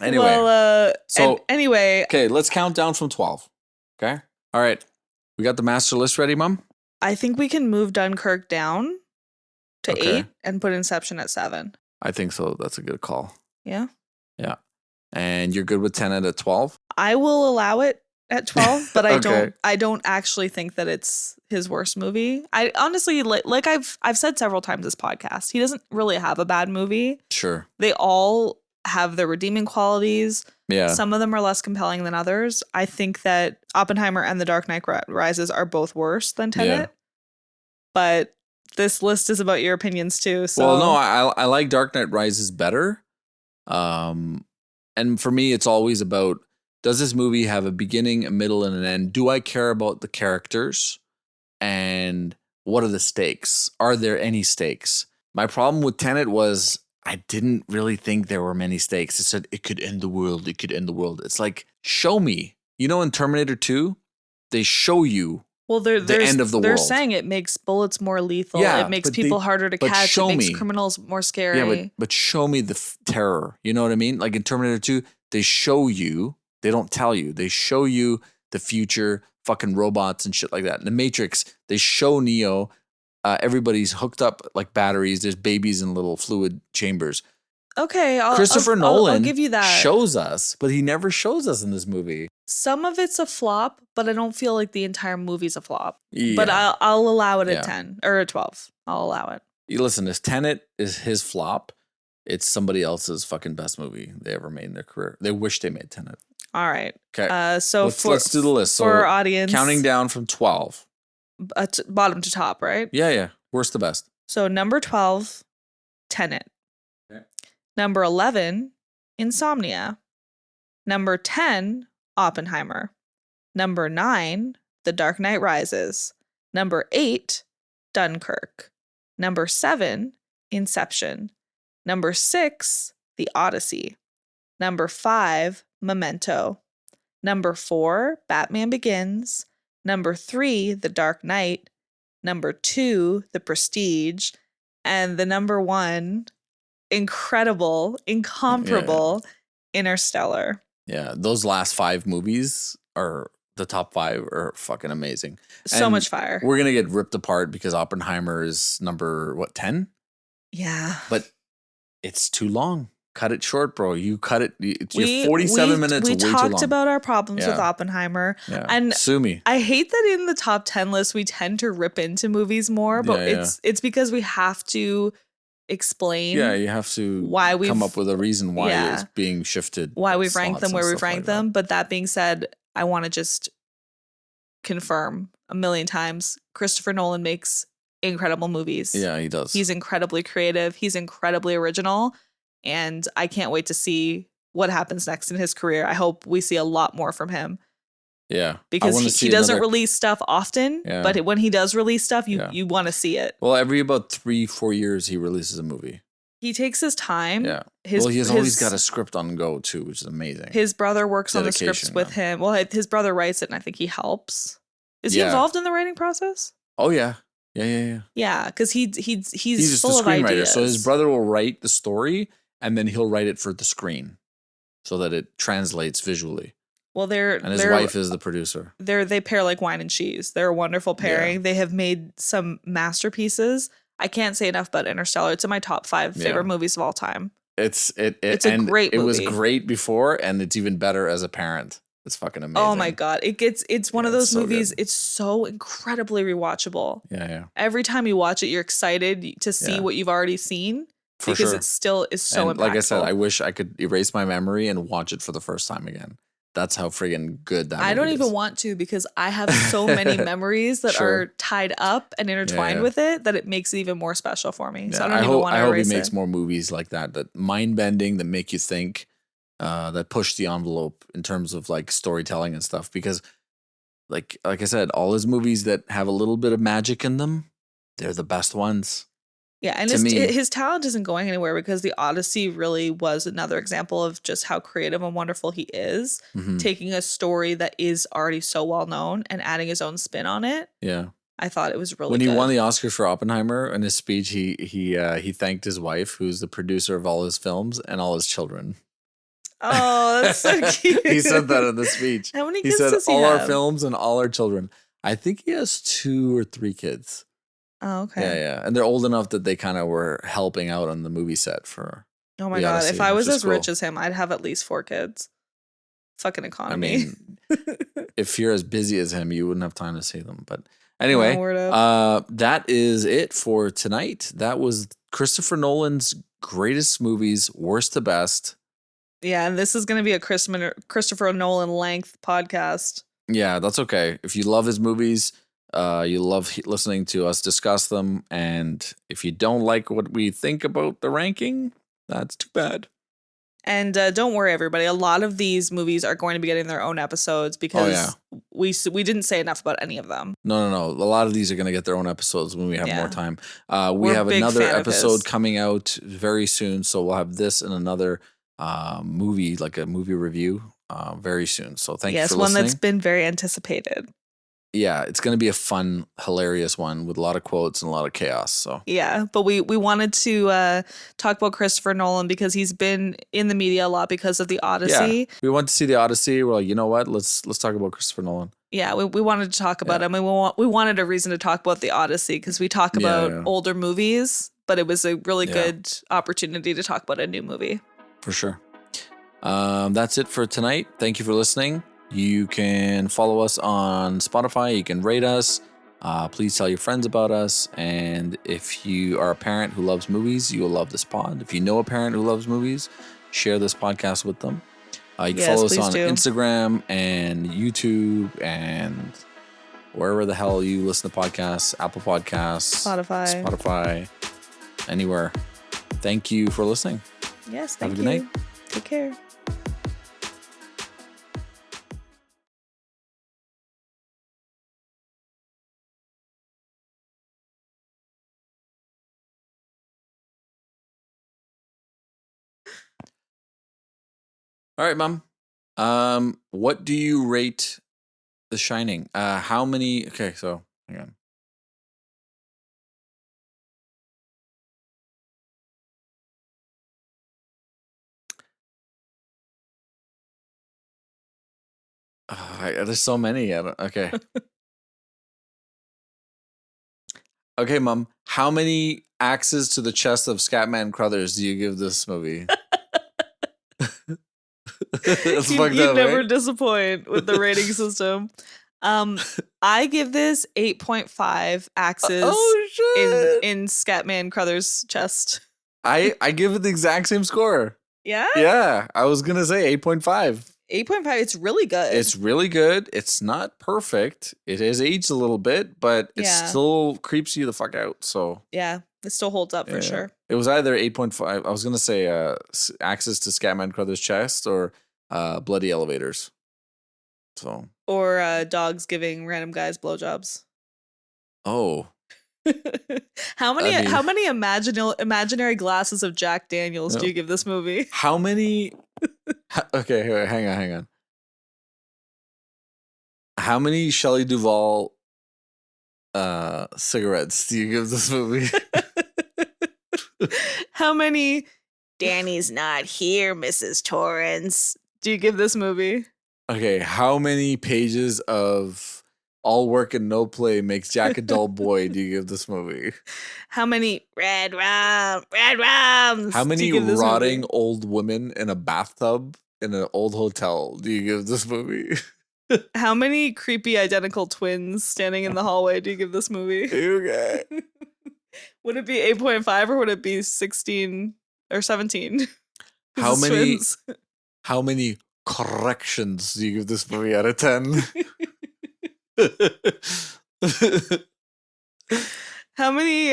Anyway, anyway, okay, let's count down from 12. Okay, all right, we got the master list ready, Mom. I think we can move Dunkirk down to 8 and put Inception at 7. I think so. That's a good call. Yeah. Yeah, and you're good with Tenet at 12. I will allow it at 12, but Okay. I don't actually think that it's his worst movie. I honestly like I've said several times this podcast, he doesn't really have a bad movie. Sure. They all have their redeeming qualities. Yeah. Some of them are less compelling than others. I think that Oppenheimer and The Dark Knight Rises are both worse than Tenet. Yeah. But this list is about your opinions too. So Well, no, I like Dark Knight Rises better. And for me, it's always about, does this movie have a beginning, a middle, and an end? Do I care about the characters? And what are the stakes? Are there any stakes? My problem with Tenet was I didn't really think there were many stakes. It said it could end the world. It could end the world. It's like, show me. You know, in Terminator 2, they show you the end of the they're world. saying it makes bullets more lethal. Yeah, it makes but people harder to catch. show It makes me. criminals more scary. Yeah, but show me the terror. You know what I mean? Like in Terminator 2, they show you, they don't tell you. They show you the future, fucking robots and shit like that. In the Matrix, they show Neo, everybody's hooked up like batteries. There's babies in little fluid chambers. Okay, Christopher Nolan I'll give you that. shows us, but he never shows us in this movie. Some of it's a flop, but I don't feel like the entire movie's a flop. Yeah. But I'll allow it at 10 or at 12. I'll allow it. You listen, this Tenet is his flop. It's somebody else's fucking best movie they ever made in their career. They wish they made Tenet. All right. Okay. So let's do the list. For our audience, counting down from 12. Bottom to top, right? Yeah. Worst to best. So number 12, Tenet. Okay. Number 11, Insomnia. Number 10, Oppenheimer. Number 9, The Dark Knight Rises. Number 8, Dunkirk. Number 7, Inception. Number 6, The Odyssey. Number 5, Memento. Number 4, Batman Begins. Number 3, The Dark Knight. Number 2, The Prestige. And the number 1, incomparable, Interstellar. Yeah, those last 5 movies are the top 5 are fucking amazing. So much fire. We're gonna get ripped apart because Oppenheimer is number 10? Yeah, but it's too long. Cut it short, bro. You cut it. You're 47 minutes. We way too talked long. about our problems with Oppenheimer, and sue me. I hate that in the top 10 list we tend to rip into movies more, but it's because we have to explain. Yeah, you have to why we come up with a reason why it's being shifted. Why we've ranked them where we've ranked them. But that being said, I want to just confirm a million times: Christopher Nolan makes incredible movies. Yeah, he does. He's incredibly creative. He's incredibly original. And I can't wait to see what happens next in his career. I hope we see a lot more from him. Yeah. Because he doesn't release stuff often, but when he does release stuff, you want to see it. Well, every about 3-4 years, he releases a movie. He takes his time. Yeah. He has always got a script on go, too, which is amazing. His brother works on the scripts with him. Well, his brother writes it, and I think he helps. Is he involved in the writing process? Oh, yeah. Yeah. Yeah, because he's just full the of screenwriter. ideas. So his brother will write the story, and then he'll write it for the screen. so that it translates visually. Well, And his wife is the producer. They pair like wine and cheese. They're a wonderful pairing. Yeah. They have made some masterpieces. I can't say enough about Interstellar. It's in my top 5 favorite movies of all time. It's a great movie. It was great before, and it's even better as a parent. It's fucking amazing. Oh my God. It's one of those movies. Good. It's so incredibly rewatchable. Yeah. Every time you watch it, you're excited to see what you've already seen. Because it still is so impactful. Like I said, I wish I could erase my memory and watch it for the first time again. That's how friggin' good that movie is. I don't even want to, because I have so many memories that are tied up and intertwined with it that it makes it even more special for me. So I don't even want to erase it. I hope he makes more movies like that mind-bending, that make you think, that push the envelope in terms of like storytelling and stuff. Because like I said, all his movies that have a little bit of magic in them, they're the best ones. Yeah, and his talent isn't going anywhere, because the Odyssey really was another example of just how creative and wonderful he is, taking a story that is already so well known and adding his own spin on it. Yeah, I thought it was really when good. he won the Oscar for Oppenheimer, in his speech, he thanked his wife, who's the producer of all his films, and all his children. Oh, that's so cute. He said that in the speech. How many kids does he all have? Our films and all our children. I think he has 2 or 3 kids. Oh, okay. Yeah. And they're old enough that they kind of were helping out on the movie set for. Oh my God. If I was as rich as him, I'd have at least 4 kids. Fucking economy. I mean, if you're as busy as him, you wouldn't have time to see them. But anyway, that is it for tonight. That was Christopher Nolan's greatest movies, worst to best. Yeah, and this is going to be a Christopher Nolan length podcast. Yeah, that's okay. If you love his movies, you love listening to us discuss them, and if you don't like what we think about the ranking, that's too bad. And don't worry, everybody. A lot of these movies are going to be getting their own episodes, because we didn't say enough about any of them. No. A lot of these are going to get their own episodes when we have more time. We have another episode coming out very soon, so we'll have this and another movie, like a movie review, very soon. So thank you for listening. Yes, one that's been very anticipated. Yeah, it's going to be a fun, hilarious one with a lot of quotes and a lot of chaos. So yeah, but we wanted to talk about Christopher Nolan because he's been in the media a lot because of the Odyssey. Yeah, we went to see the Odyssey. We're like, you know what? Let's talk about Christopher Nolan. Yeah, we wanted to talk about him. We wanted a reason to talk about the Odyssey, because we talk about older movies, but it was a really good opportunity to talk about a new movie. For sure. That's it for tonight. Thank you for listening. You can follow us on Spotify. You can rate us. Please tell your friends about us. And if you are a parent who loves movies, you will love this pod. If you know a parent who loves movies, share this podcast with them. You can follow us on Instagram and YouTube and wherever the hell you listen to podcasts, Apple Podcasts, Spotify, anywhere. Thank you for listening. Yes, thank you. Have a good night. Take care. All right, Mom. What do you rate The Shining? How many? Okay, so hang on. There's so many. Okay. Okay, Mom. How many axes to the chest of Scatman Crothers do you give this movie? You never disappoint with the rating system. I give this 8.5 axes in Scatman Crothers' chest. I give it the exact same score. Yeah? Yeah. I was going to say 8.5. 8.5, it's really good. It's really good. It's not perfect. It has aged a little bit, but it still creeps you the fuck out. So yeah, it still holds up for sure. It was either 8.5. I was going to say Access to Scatman Crothers' Chest or Bloody Elevators. So or dogs giving random guys blowjobs. Oh. How many imaginary glasses of Jack Daniels do you give this movie? How many? Okay, hang on. How many Shelley Duvall cigarettes do you give this movie? How many Danny's not here, Mrs. Torrance. Do you give this movie? Okay, how many pages of all work and no play makes Jack a dull boy do you give this movie? How many red rums How do many you give this rotting movie? old women in a bathtub in an old hotel do you give this movie? How many creepy identical twins standing in the hallway do you give this movie? Okay. Would it be 8.5 or would it be 16 or 17? How many corrections do you give this movie out of 10? How many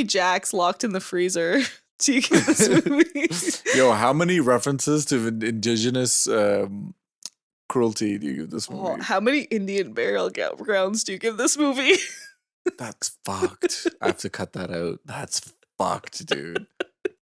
Jacks locked in the freezer do you give this movie? Yo, how many references to indigenous cruelty do you give this movie? How many Indian burial grounds do you give this movie? That's fucked. I have to cut that out. That's fucked, dude.